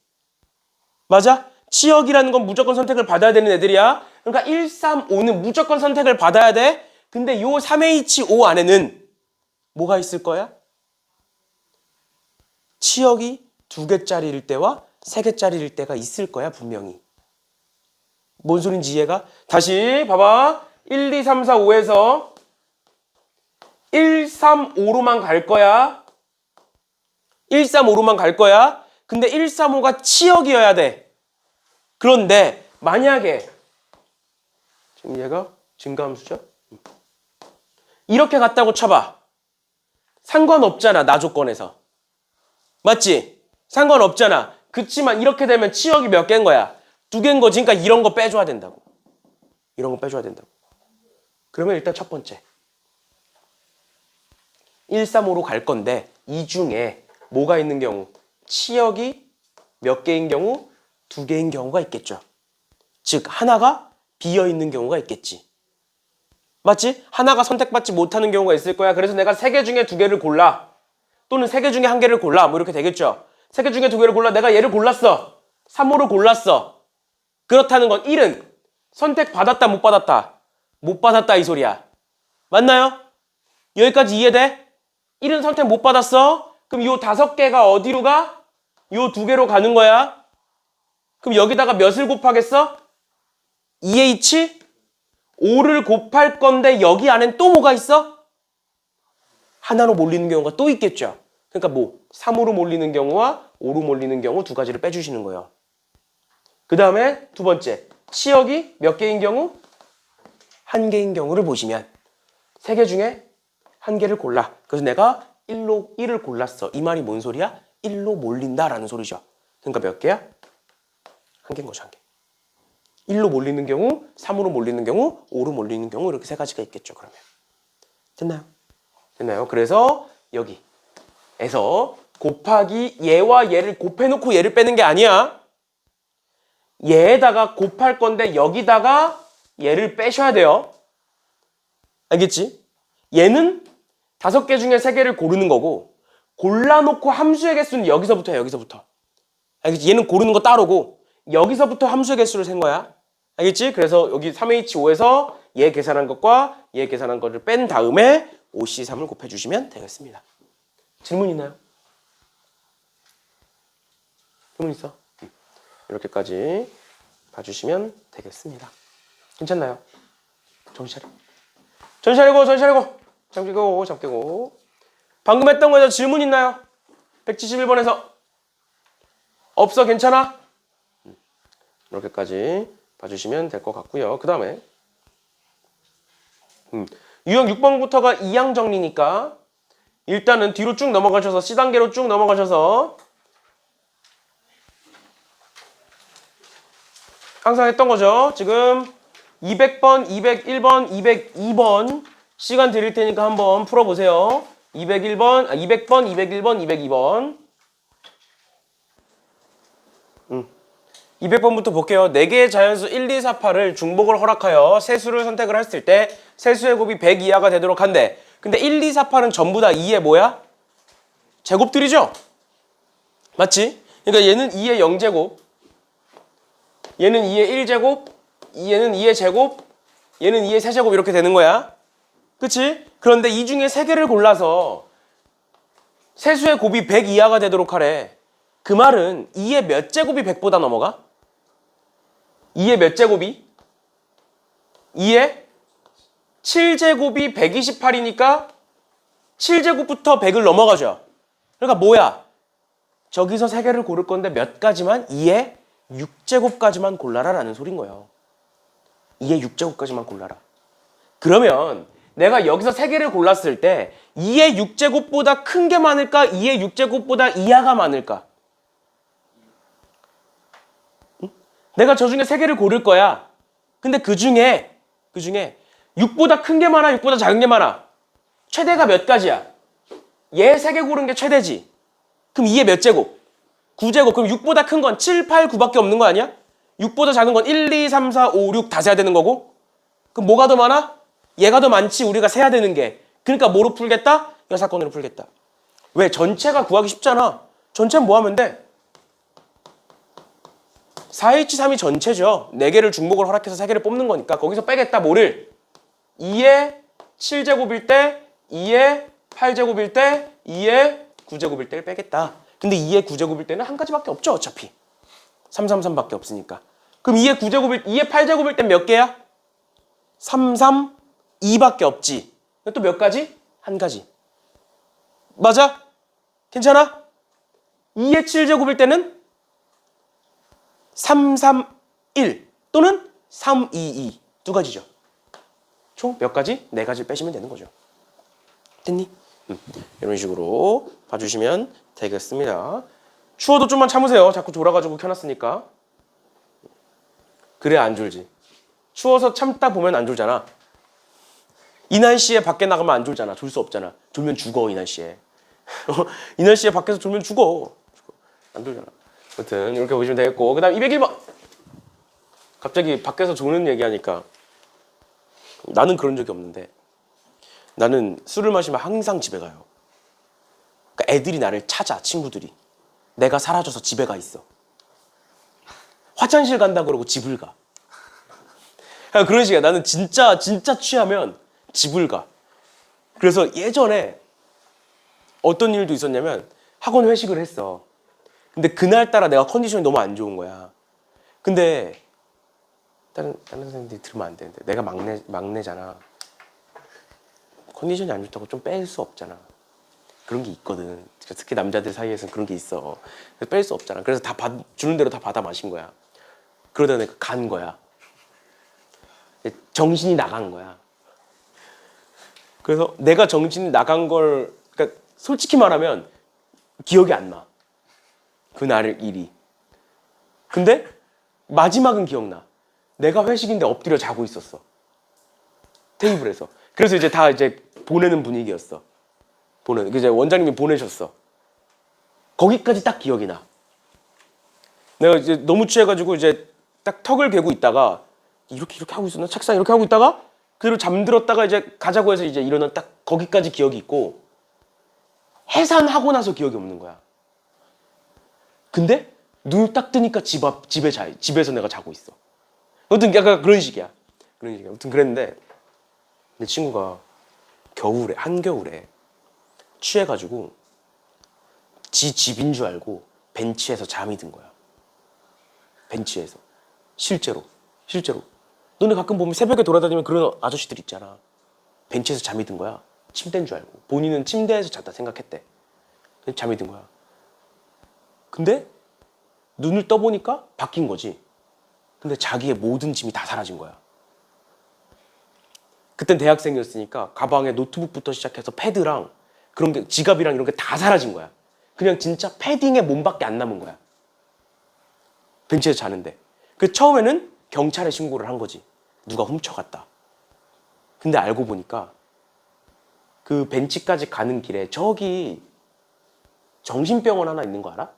맞아? 치역이라는 건 무조건 선택을 받아야 되는 애들이야. 그러니까 1, 3, 5는 무조건 선택을 받아야 돼. 근데 요 3H5 안에는 뭐가 있을 거야? 치역이 2개짜리일 때와 3개짜리일 때가 있을 거야, 분명히. 뭔 소린지 이해가? 다시 봐봐. 1, 2, 3, 4, 5에서 1, 3, 5로만 갈 거야. 1, 3, 5로만 갈 거야. 근데 1, 3, 5가 치역이어야 돼. 그런데 만약에 지금 얘가 증가함수죠. 이렇게 갔다고 쳐봐. 상관없잖아, 나 조건에서. 맞지? 상관없잖아. 그치만 이렇게 되면 치역이 몇 개인 거야? 2개인 거지. 그러니까 이런 거 빼줘야 된다고. 이런 거 빼줘야 된다고. 그러면 일단 첫 번째. 1, 3, 5로 갈 건데 이 중에 뭐가 있는 경우? 치역이 몇 개인 경우? 2개인 경우가 있겠죠. 즉 하나가 비어있는 경우가 있겠지. 맞지? 하나가 선택받지 못하는 경우가 있을 거야. 그래서 내가 3개 중에 2개를 골라. 또는 3개 중에 1개를 골라. 뭐 이렇게 되겠죠. 3개 중에 2개를 골라. 내가 얘를 골랐어. 3, 5를 골랐어. 그렇다는 건 1은 선택받았다 못 받았다? 못 받았다 이 소리야. 맞나요? 여기까지 이해돼? 1은 선택 못 받았어? 그럼 요 5개가 어디로 가? 요 2개로 가는 거야. 그럼 여기다가 몇을 곱하겠어? 2H? 5를 곱할 건데 여기 안엔 또 뭐가 있어? 하나로 몰리는 경우가 또 있겠죠. 그러니까 뭐 3으로 몰리는 경우와 5로 몰리는 경우 2가지를 빼주시는 거예요. 그 다음에 두 번째, 치역이 몇 개인 경우? 1개인 경우를 보시면 3개 중에 1개를 골라. 그래서 내가 1을 골랐어. 이 말이 뭔 소리야? 1로 몰린다라는 소리죠. 그러니까 몇 개야? 1개인 거죠, 1개. 1로 몰리는 경우, 3으로 몰리는 경우, 5로 몰리는 경우 이렇게 3가지가 있겠죠. 그러면 됐나요? 됐나요? 그래서 여기에서 곱하기 얘와 얘를 곱해놓고 얘를 빼는 게 아니야. 얘에다가 곱할 건데 여기다가 얘를 빼셔야 돼요. 알겠지? 얘는 5개 중에 3개를 고르는 거고 골라놓고 함수의 개수는 여기서부터야. 여기서부터. 알겠지? 얘는 고르는 거 따로고 여기서부터 함수의 개수를 센 거야. 알겠지? 그래서 여기 3H5에서 얘 계산한 것과 얘 계산한 것을 뺀 다음에 5C3을 곱해주시면 되겠습니다. 질문 있나요? 질문 있어? 이렇게까지 봐주시면 되겠습니다. 괜찮나요? 정신 차리고. 정신 차리고, 정신 차리고. 잠기고, 잠기고. 방금 했던 거에서 질문 있나요? 171번에서. 없어? 괜찮아? 이렇게까지 봐주시면 될 것 같고요. 그 다음에 유형 6번부터가 2항 정리니까 일단은 뒤로 쭉 넘어가셔서 C단계로 쭉 넘어가셔서 항상 했던 거죠. 지금 200번, 201번, 202번 시간 드릴 테니까 한번 풀어보세요. 200번, 201번, 202번. 200번부터 볼게요. 4개의 자연수 1, 2, 4, 8을 중복을 허락하여 세수를 선택을 했을 때 세수의 곱이 100 이하가 되도록 한대. 근데 1, 2, 4, 8은 전부 다 2의 뭐야? 제곱들이죠? 맞지? 그러니까 얘는 2의 0제곱, 얘는 2의 1제곱, 얘는 2의 제곱, 얘는 2의 세제곱 이렇게 되는 거야. 그치? 그런데 이 중에 3개를 골라서 세수의 곱이 100 이하가 되도록 하래. 그 말은 2의 몇 제곱이 100보다 넘어가? 2의 몇 제곱이? 2의 7제곱이 128이니까 7제곱부터 100을 넘어가죠. 그러니까 뭐야? 저기서 3개를 고를 건데 몇 가지만 2의 6제곱까지만 골라라 라는 소린 거예요. 2의 6제곱까지만 골라라. 그러면 내가 여기서 3개를 골랐을 때 2의 6제곱보다 큰 게 많을까? 2의 6제곱보다 이하가 많을까? 내가 저 중에 3개를 고를 거야. 근데 그 중에 6보다 큰 게 많아? 6보다 작은 게 많아? 최대가 몇 가지야? 얘 3개 고른 게 최대지. 그럼 2의 몇 제곱? 9제곱. 그럼 6보다 큰 건 7, 8, 9밖에 없는 거 아니야? 6보다 작은 건 1, 2, 3, 4, 5, 6 다 세야 되는 거고. 그럼 뭐가 더 많아? 얘가 더 많지 우리가 세야 되는 게. 그러니까 뭐로 풀겠다? 여사건으로 풀겠다. 왜? 전체가 구하기 쉽잖아. 전체는 뭐 하면 돼? 4H3이 전체죠. 4개를 중복을 허락해서 3개를 뽑는 거니까 거기서 빼겠다. 뭐를? 2의 7제곱일 때, 2의 8제곱일 때, 2의 9제곱일 때를 빼겠다. 근데 2의 9제곱일 때는 한 가지밖에 없죠. 어차피. 333밖에 없으니까. 그럼 2의 8제곱일 땐 몇 개야? 332밖에 없지. 또 몇 가지? 한 가지. 맞아? 괜찮아? 2의 7제곱일 때는 331 또는 322 두 가지죠. 총 몇 가지? 4가지를 빼시면 되는 거죠. 됐니? 이런 식으로 봐주시면 되겠습니다. 추워도 좀만 참으세요. 자꾸 졸아가지고 켜놨으니까. 그래 안 졸지. 추워서 참다 보면 안 졸잖아. 이 날씨에 밖에 나가면 안 졸잖아. 졸 수 없잖아. 졸면 죽어 이 날씨에. 이 날씨에 밖에서 졸면 죽어. 안 졸잖아. 아무튼 이렇게 보시면 되겠고, 그 다음 201번. 갑자기 밖에서 조는 얘기하니까 나는 그런 적이 없는데, 나는 술을 마시면 항상 집에 가요. 그러니까 애들이 나를 찾아, 친구들이. 내가 사라져서 집에 가 있어. 화장실 간다 그러고 집을 가. 그냥 그런 식이야. 나는 진짜 취하면 집을 가. 그래서 예전에 어떤 일도 있었냐면 학원 회식을 했어. 근데 그날따라 내가 컨디션이 너무 안 좋은 거야. 근데 다른 선생님들이 들으면 안 되는데 내가 막내잖아. 컨디션이 안 좋다고 좀 뺄 수 없잖아. 그런 게 있거든. 특히 남자들 사이에서는 그런 게 있어. 그래서 뺄 수 없잖아. 그래서 주는 대로 다 받아 마신 거야. 그러다 내가 간 거야. 정신이 나간 거야. 그래서 내가 정신이 나간 걸, 그러니까 솔직히 말하면 기억이 안 나. 그날 일이. 근데 마지막은 기억나. 내가 회식인데 엎드려 자고 있었어. 테이블에서. 그래서 이제 다 보내는 분위기였어. 이제 원장님이 보내셨어. 거기까지 딱 기억이 나. 내가 이제 너무 취해가지고 이제 딱 턱을 괴고 있다가 이렇게 하고 있었나? 책상 이렇게 하고 있다가 그대로 잠들었다가 이제 가자고 해서 이제 일어난 딱 거기까지 기억이 있고, 해산하고 나서 기억이 없는 거야. 근데 눈을 딱 뜨니까 집에서 내가 자고 있어. 아무튼 약간 그런 식이야. 아무튼 그랬는데 내 친구가 한겨울에 취해가지고 지 집인 줄 알고 벤치에서 잠이 든 거야. 벤치에서. 실제로. 너네 가끔 보면 새벽에 돌아다니면 그런 아저씨들 있잖아. 벤치에서 잠이 든 거야. 침대인 줄 알고. 본인은 침대에서 잤다 생각했대. 잠이 든 거야. 근데 눈을 떠보니까 바뀐 거지. 근데 자기의 모든 짐이 다 사라진 거야. 그땐 대학생이었으니까 가방에 노트북부터 시작해서 패드랑 그런 게, 지갑이랑 이런 게 다 사라진 거야. 그냥 진짜 패딩에 몸밖에 안 남은 거야. 벤치에서 자는데. 그 처음에는 경찰에 신고를 한 거지. 누가 훔쳐갔다. 근데 알고 보니까 그 벤치까지 가는 길에 저기 정신병원 하나 있는 거 알아?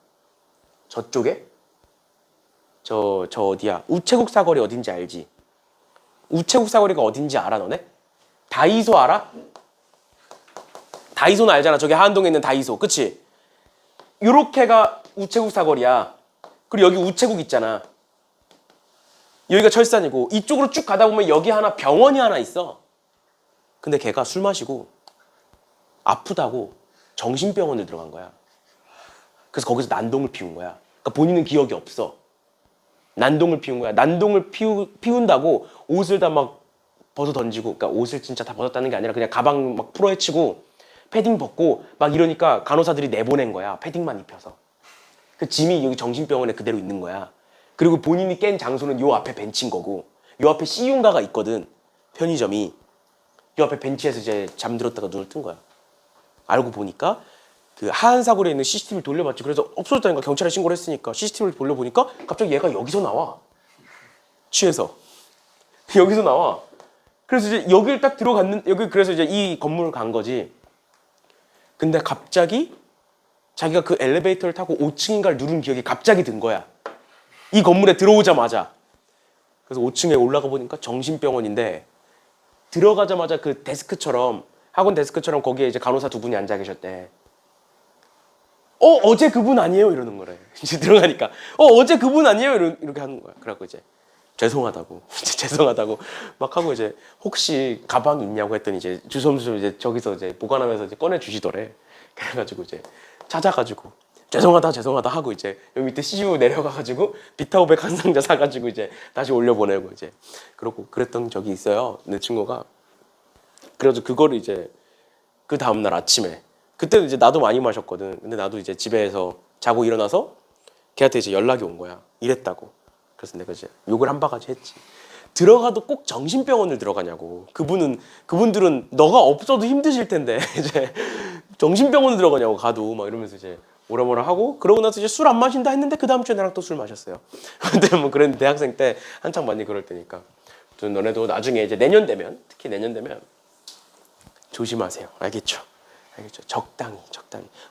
저쪽에? 저 어디야? 우체국 사거리 어딘지 알지? 우체국 사거리가 어딘지 알아 너네? 다이소 알아? 다이소는 알잖아. 저기 하안동에 있는 다이소. 그치? 요렇게가 우체국 사거리야. 그리고 여기 우체국 있잖아. 여기가 철산이고 이쪽으로 쭉 가다 보면 여기 병원이 하나 있어. 근데 걔가 술 마시고 아프다고 정신병원을 들어간 거야. 그래서 거기서 난동을 피운 거야. 그러니까 본인은 기억이 없어. 난동을 피운 거야. 난동을 피운다고 옷을 다 막 벗어 던지고, 그러니까 옷을 진짜 다 벗었다는 게 아니라 그냥 가방 막 풀어 헤치고 패딩 벗고 막 이러니까 간호사들이 내보낸 거야. 패딩만 입혀서. 그 짐이 여기 정신병원에 그대로 있는 거야. 그리고 본인이 깬 장소는 요 앞에 벤치인 거고, 요 앞에 씨윤가가 있거든. 편의점이. 요 앞에 벤치에서 이제 잠들었다가 눈을 뜬 거야. 알고 보니까 그 하안사거리에 있는 CCTV를 돌려봤지. 그래서 없어졌다니까. 경찰에 신고를 했으니까 CCTV를 돌려보니까 갑자기 얘가 여기서 나와. 취해서. 여기서 나와. 그래서 이제 여기를 딱 그래서 이제 이 건물을 간 거지. 근데 갑자기 자기가 그 엘리베이터를 타고 5층인가를 누른 기억이 갑자기 든 거야. 이 건물에 들어오자마자. 그래서 5층에 올라가 보니까 정신병원인데, 들어가자마자 그 데스크처럼, 학원 데스크처럼 거기에 이제 간호사 2분이 앉아 계셨대. 어제 그분 아니에요? 이러는 거래. 이제 들어가니까. 어제 그분 아니에요? 이렇게 하는 거야. 그래갖고 이제 죄송하다고 막 하고 이제 혹시 가방 있냐고 했더니 이제 주섬주섬 이제 저기서 이제 보관하면서 이제 꺼내 주시더래. 그래가지고 이제 찾아가지고 죄송하다 하고 이제 여기 밑에 CU 내려가가지고 비타오백 한 상자 사가지고 이제 다시 올려보내고 이제 그러고 그랬던 적이 있어요. 내 친구가. 그래서 그거를 이제 그 다음날 아침에, 그때는 이제 나도 많이 마셨거든. 근데 나도 이제 집에서 자고 일어나서 걔한테 이제 연락이 온 거야. 이랬다고. 그래서 내가 이제 욕을 한 바가지 했지. 들어가도 꼭 정신병원을 들어가냐고. 그분들은 너가 없어도 힘드실 텐데 이제 정신병원을 들어가냐고 가도 막 이러면서 이제 뭐라 하고 그러고 나서 이제 술 안 마신다 했는데 그 다음 주에 나랑 또 술 마셨어요. 근데 뭐 그런 대학생 때 한창 많이 그럴 때니까. 아무튼 너네도 나중에 이제 내년 되면 특히 내년 되면 조심하세요. 알겠죠? 알겠죠? 적당히.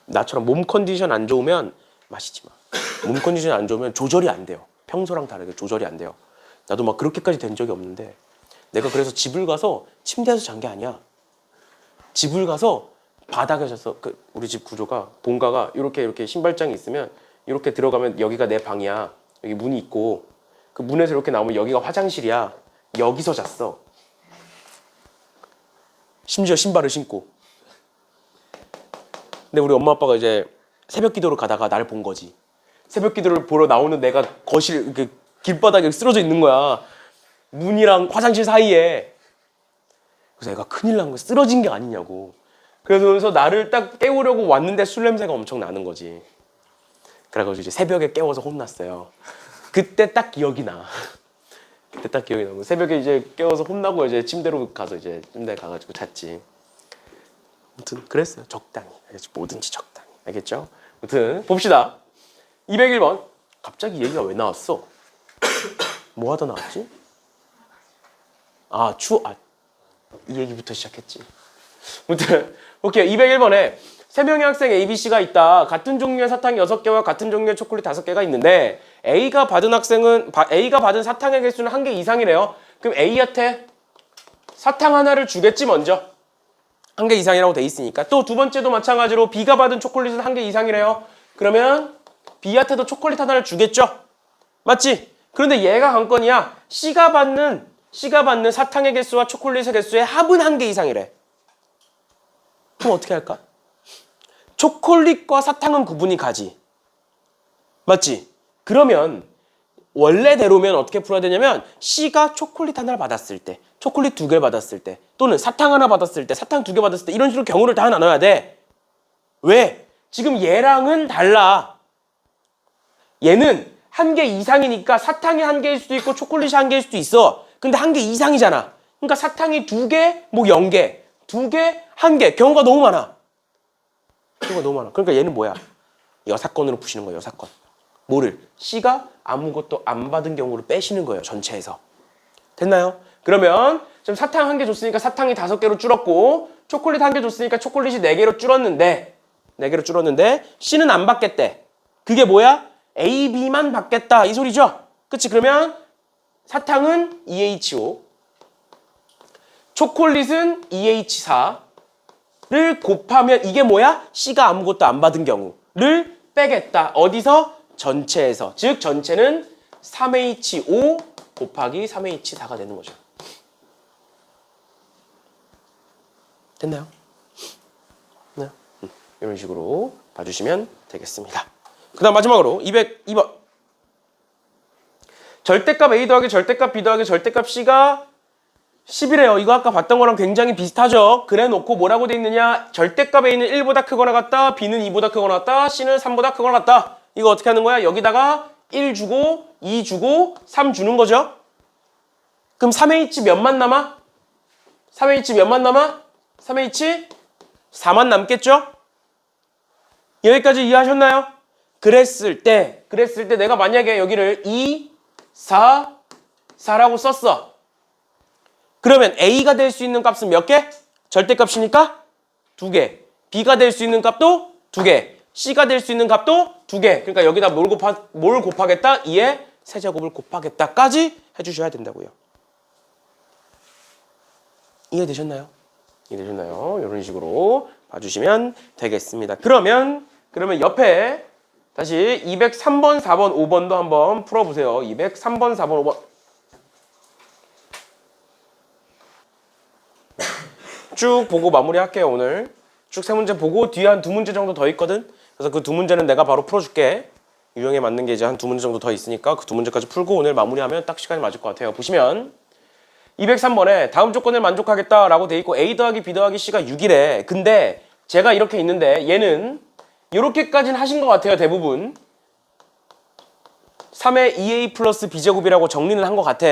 나처럼 몸 컨디션 안 좋으면 마시지 마. 몸 컨디션 안 좋으면 조절이 안 돼요. 평소랑 다르게 조절이 안 돼요. 나도 막 그렇게까지 된 적이 없는데 내가 그래서 집을 가서 침대에서 잔 게 아니야. 집을 가서 바닥에 잤어. 우리 집 구조가 본가가 이렇게 신발장이 있으면 이렇게 들어가면 여기가 내 방이야. 여기 문이 있고 그 문에서 이렇게 나오면 여기가 화장실이야. 여기서 잤어. 심지어 신발을 신고. 근데 우리 엄마 아빠가 이제 새벽 기도를 가다가 나를 본 거지. 새벽 기도를 보러 나오는 내가 거실 이렇게 길바닥에 쓰러져 있는 거야. 문이랑 화장실 사이에. 그래서 애가 큰일 난 거야. 쓰러진 게 아니냐고. 그래서 나를 딱 깨우려고 왔는데 술 냄새가 엄청 나는 거지. 그래가지고 이제 새벽에 깨워서 혼났어요. 그때 딱 기억이 나. 그때 딱 기억이 나고 새벽에 이제 깨워서 혼나고 이제 침대로 가서 이제 침대에 가가지고 잤지. 아무튼 그랬어요. 적당히. 알겠죠? 뭐든지 적당히. 알겠죠? 아무튼 봅시다. 201번. 갑자기 얘기가 왜 나왔어? 뭐 하다 나왔지? 이 얘기부터 시작했지. 아무튼 오케이. 201번에 3명의 학생 ABC가 있다. 같은 종류의 사탕 6개와 같은 종류의 초콜릿 5개가 있는데 A가 받은 사탕의 개수는 1개 이상이래요. 그럼 A한테 사탕 하나를 주겠지 먼저. 1개 이상이라고 돼 있으니까. 또 두 번째도 마찬가지로 B가 받은 초콜릿은 1개 이상이래요. 그러면 B한테도 초콜릿 하나를 주겠죠? 맞지? 그런데 얘가 관건이야. C가 받는 사탕의 개수와 초콜릿의 개수의 합은 1개 이상이래. 그럼 어떻게 할까? 초콜릿과 사탕은 구분이 가지. 맞지? 그러면 원래대로면 어떻게 풀어야 되냐면 C가 초콜릿 하나를 받았을 때, 초콜릿 2개를 받았을 때, 또는 사탕 하나 받았을 때, 사탕 2개 받았을 때 이런 식으로 경우를 다 나눠야 돼. 왜? 지금 얘랑은 달라. 얘는 1개 이상이니까 사탕이 1개일 수도 있고 초콜릿이 1개일 수도 있어. 근데 1개 이상이잖아. 그러니까 사탕이 2개, 뭐 0개, 2개, 1개. 경우가 너무 많아. 그러니까 얘는 뭐야? 여사건으로 푸시는 거예요. 여사건. 뭐를? C가 아무것도 안 받은 경우를 빼시는 거예요. 전체에서. 됐나요? 그러면 지금 사탕 1개 줬으니까 사탕이 5개로 줄었고 초콜릿 1개 줬으니까 초콜릿이 4개로 줄었는데 C는 안 받겠대. 그게 뭐야? A, B만 받겠다. 이 소리죠? 그치? 그러면 사탕은 EH5 초콜릿은 EH4를 곱하면 이게 뭐야? C가 아무것도 안 받은 경우를 빼겠다. 어디서? 전체에서. 즉 전체는 3H5 곱하기 3H4가 되는 거죠. 됐나요? 네. 이런 식으로 봐주시면 되겠습니다. 그 다음 마지막으로 202번. 절대값 A 더하기 절대값 B 더하기 절대값 C가 10이래요. 이거 아까 봤던 거랑 굉장히 비슷하죠? 그래 놓고 뭐라고 돼 있느냐? 절대값 A는 1보다 크거나 같다. B는 2보다 크거나 같다. C는 3보다 크거나 같다. 이거 어떻게 하는 거야? 여기다가 1 주고 2 주고 3 주는 거죠. 그럼 3H 몇만 남아? 3H 몇만 남아? 3H 4만 남겠죠? 여기까지 이해하셨나요? 그랬을 때 내가 만약에 여기를 2, 4, 4라고 썼어. 그러면 A가 될 수 있는 값은 몇 개? 절대값이니까 2개. B가 될 수 있는 값도 2개. C가 될 수 있는 값도 2개. 그러니까 여기다 뭘 곱하겠다? 2의 세제곱을 곱하겠다까지 해주셔야 된다고요. 이해되셨나요? 이런 식으로 봐주시면 되겠습니다. 그러면 옆에 다시 203번, 4번, 5번도 한번 풀어보세요. 203번, 4번, 5번. 쭉 보고 마무리할게요. 오늘 쭉 3문제 보고 뒤에 한 2문제 정도 더 있거든. 그래서 그 2문제는 내가 바로 풀어줄게. 유형에 맞는 게 이제 한 2문제 정도 더 있으니까 그 2문제까지 풀고 오늘 마무리하면 딱 시간이 맞을 것 같아요. 보시면 203번에 다음 조건을 만족하겠다라고 돼 있고 A 더하기 B 더하기 C가 6이래. 근데 제가 이렇게 있는데 얘는 이렇게까지는 하신 것 같아요. 대부분 3의 2A 플러스 B제곱이라고 정리는 한 것 같아.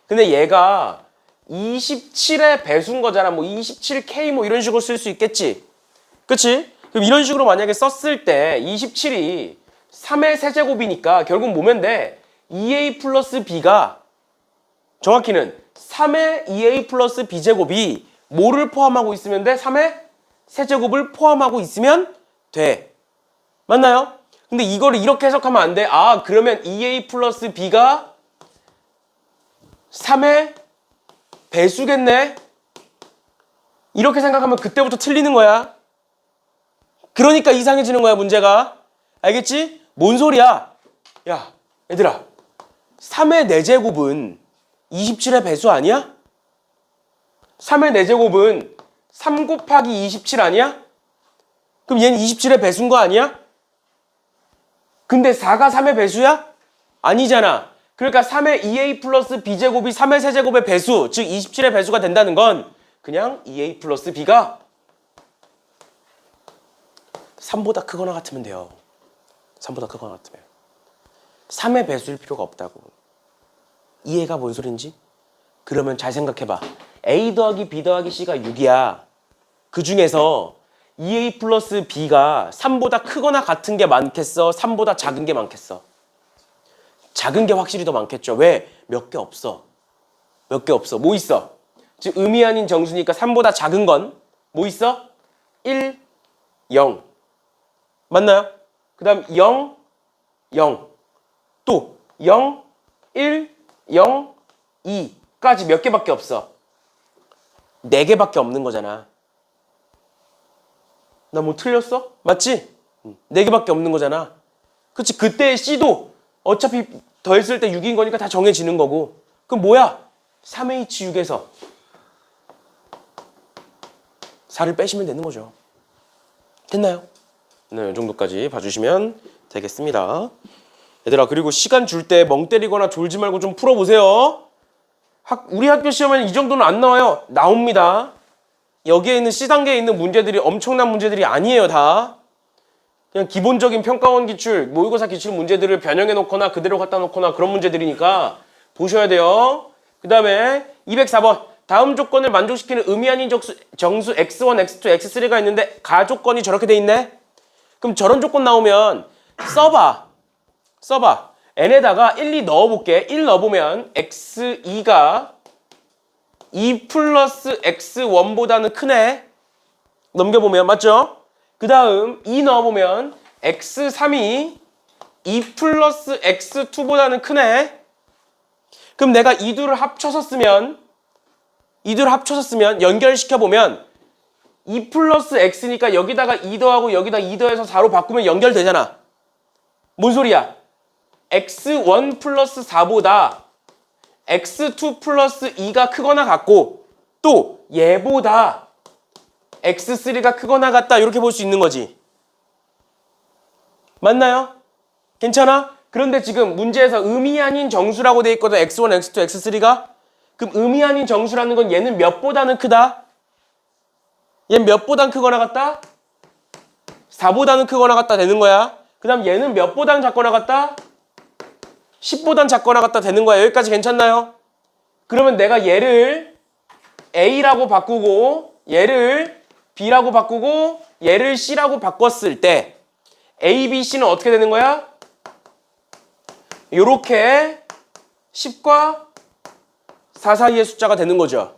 근데 얘가 27의 배수인 거잖아. 뭐 27K 뭐 이런 식으로 쓸 수 있겠지. 그치? 그럼 이런 식으로 만약에 썼을 때 27이 3의 세제곱이니까 결국 뭐면 돼? 2A 플러스 B가 정확히는 3의 2A 플러스 B제곱이 뭐를 포함하고 있으면 돼? 3의 세제곱을 포함하고 있으면 돼. 맞나요? 근데 이거를 이렇게 해석하면 안 돼. 아, 그러면 2A 플러스 B가 3의 배수겠네? 이렇게 생각하면 그때부터 틀리는 거야. 그러니까 이상해지는 거야, 문제가. 알겠지? 뭔 소리야? 야, 얘들아. 3의 4제곱은 27의 배수 아니야? 3의 4제곱은 3 곱하기 27 아니야? 그럼 얘는 27의 배수인 거 아니야? 근데 4가 3의 배수야? 아니잖아. 그러니까 3의 2A 플러스 B제곱이 3의 세제곱의 배수, 즉 27의 배수가 된다는 건 그냥 2A 플러스 B가 3보다 크거나 같으면 돼요. 3보다 크거나 같으면. 3의 배수일 필요가 없다고. 이해가 뭔 소린지? 그러면 잘 생각해봐. A 더하기 B 더하기 C가 6이야. 그 중에서 2A 플러스 B가 3보다 크거나 같은 게 많겠어? 3보다 작은 게 많겠어? 작은 게 확실히 더 많겠죠. 왜? 몇 개 없어. 몇 개 없어. 뭐 있어? 즉 의미 아닌 정수니까 3보다 작은 건 뭐 있어? 1, 0. 맞나요? 그 다음 0, 0. 또 0, 1, 0, 2까지 몇 개밖에 없어? 4개밖에 없는 거잖아. 나 뭐 틀렸어? 맞지? 4개밖에 없는 거잖아. 그치? 그때 C도 어차피 더했을 때 6인 거니까 다 정해지는 거고. 그럼 뭐야? 3H6에서 4를 빼시면 되는 거죠. 됐나요? 네, 이 정도까지 봐주시면 되겠습니다. 얘들아, 그리고 시간 줄 때 멍 때리거나 졸지 말고 좀 풀어보세요. 우리 학교 시험에는 이 정도는 안 나와요. 나옵니다. 여기에 있는 C단계에 있는 문제들이 엄청난 문제들이 아니에요, 다. 그냥 기본적인 평가원 기출, 모의고사 기출 문제들을 변형해 놓거나 그대로 갖다 놓거나 그런 문제들이니까 보셔야 돼요. 그 다음에 204번. 다음 조건을 만족시키는 의미 아닌 정수 x1, x2, x3가 있는데 가조건이 저렇게 돼 있네? 그럼 저런 조건 나오면 써봐. n에다가 1, 2 넣어볼게. 1 넣어보면 x2가 2 플러스 x1보다는 크네. 넘겨보면 맞죠? 그 다음 2 넣어보면 x3이 2 플러스 x2보다는 크네. 그럼 내가 이 둘을 합쳐서 쓰면 연결시켜보면 2 플러스 x니까 여기다가 2 더하고 여기다 2 더해서 4로 바꾸면 연결되잖아. 뭔 소리야? x1 플러스 4보다 x2 플러스 2가 크거나 같고 또 얘보다 x3가 크거나 같다 이렇게 볼 수 있는 거지. 맞나요? 괜찮아? 그런데 지금 문제에서 의미 아닌 정수라고 돼 있거든. x1, x2, x3가. 그럼 의미 아닌 정수라는 건 얘는 몇보다는 크다? 얘는 몇보단 크거나 같다? 4보다는 크거나 같다 되는 거야. 그 다음 얘는 몇보단 작거나 같다? 10보단 작거나 같다 되는 거야. 여기까지 괜찮나요? 그러면 내가 얘를 A라고 바꾸고 얘를 B라고 바꾸고 얘를 C라고 바꿨을 때 A, B, C는 어떻게 되는 거야? 요렇게 10과 4 사이의 숫자가 되는 거죠.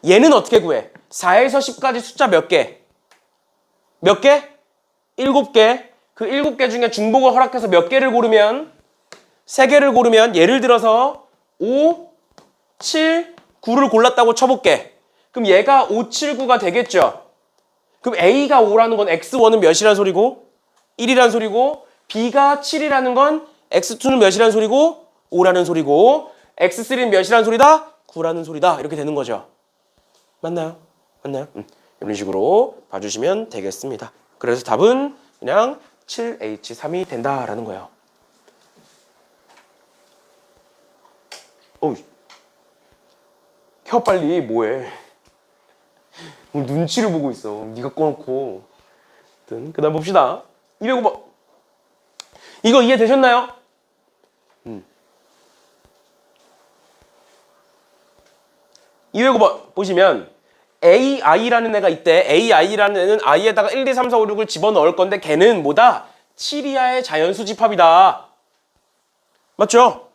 얘는 어떻게 구해? 4에서 10까지 숫자 몇 개? 몇 개? 7개. 그 7개 중에 중복을 허락해서 몇 개를 고르면 3개를 고르면 예를 들어서 5, 7, 9를 골랐다고 쳐볼게. 그럼 얘가 5, 7, 9가 되겠죠. 그럼 A가 5라는 건 X1은 몇이란 소리고? 1이란 소리고 B가 7이라는 건 X2는 몇이란 소리고? 5라는 소리고 X3는 몇이란 소리다? 9라는 소리다. 이렇게 되는 거죠. 맞나요? 이런 식으로 봐주시면 되겠습니다. 그래서 답은 그냥 7H3이 된다라는 거예요. 혀 빨리 뭐해? 눈치를 보고 있어. 네가 꺼놓고. 그 다음 봅시다. 205번. 이거 이해되셨나요? 209번 보시면 AI라는 애가 있대. AI라는 애는 I에다가 1, 2, 3, 4, 5, 6을 집어넣을 건데 걔는 뭐다? 7 이하의 자연수 집합이다. 맞죠?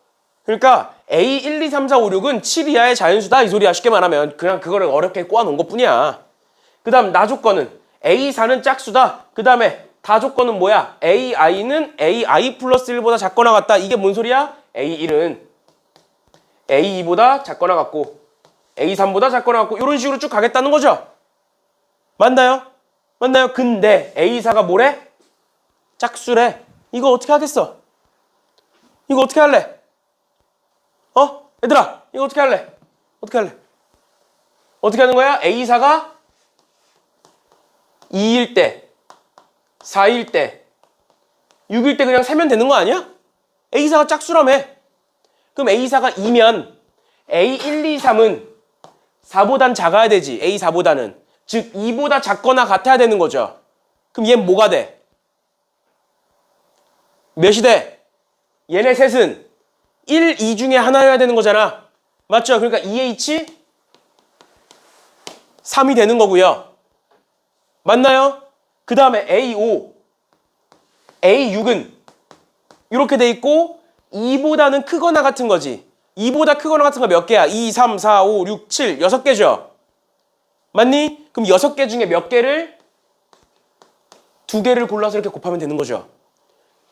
그러니까 A, 1, 2, 3, 4, 5, 6은 7 이하의 자연수다. 이 소리야. 쉽게 말하면 그냥 그거를 어렵게 꼬아놓은 것뿐이야. 그 다음 나 조건은 A4는 짝수다. 그 다음에 다 조건은 뭐야? AI는 AI 플러스 1보다 작거나 같다. 이게 뭔 소리야? A1은 A2보다 작거나 같고 A3보다 작거나 같고 이런 식으로 쭉 가겠다는 거죠. 맞나요? 맞나요? 근데 A4가 뭐래? 짝수래. 이거 어떻게 하겠어? 이거 어떻게 할래? 얘들아 이거 어떻게 할래? 어떻게 할래? 어떻게 하는 거야? A4가 2일 때 4일 때 6일 때 그냥 세면 되는 거 아니야? A4가 짝수라며. 그럼 A4가 2면 A1, 2, 3은 4보단 작아야 되지. A4보다는. 즉 2보다 작거나 같아야 되는 거죠. 그럼 얘는 뭐가 돼? 몇이 돼? 얘네 셋은 1, 2 중에 하나여야 되는 거잖아. 맞죠? 그러니까 2H 3이 되는 거고요. 맞나요? 그 다음에 A5 A6은 이렇게 돼 있고 2보다는 크거나 같은 거지. 2보다 크거나 같은 거 몇 개야? 2, 3, 4, 5, 6, 7, 6개죠? 맞니? 그럼 6개 중에 몇 개를? 2개를 골라서 이렇게 곱하면 되는 거죠.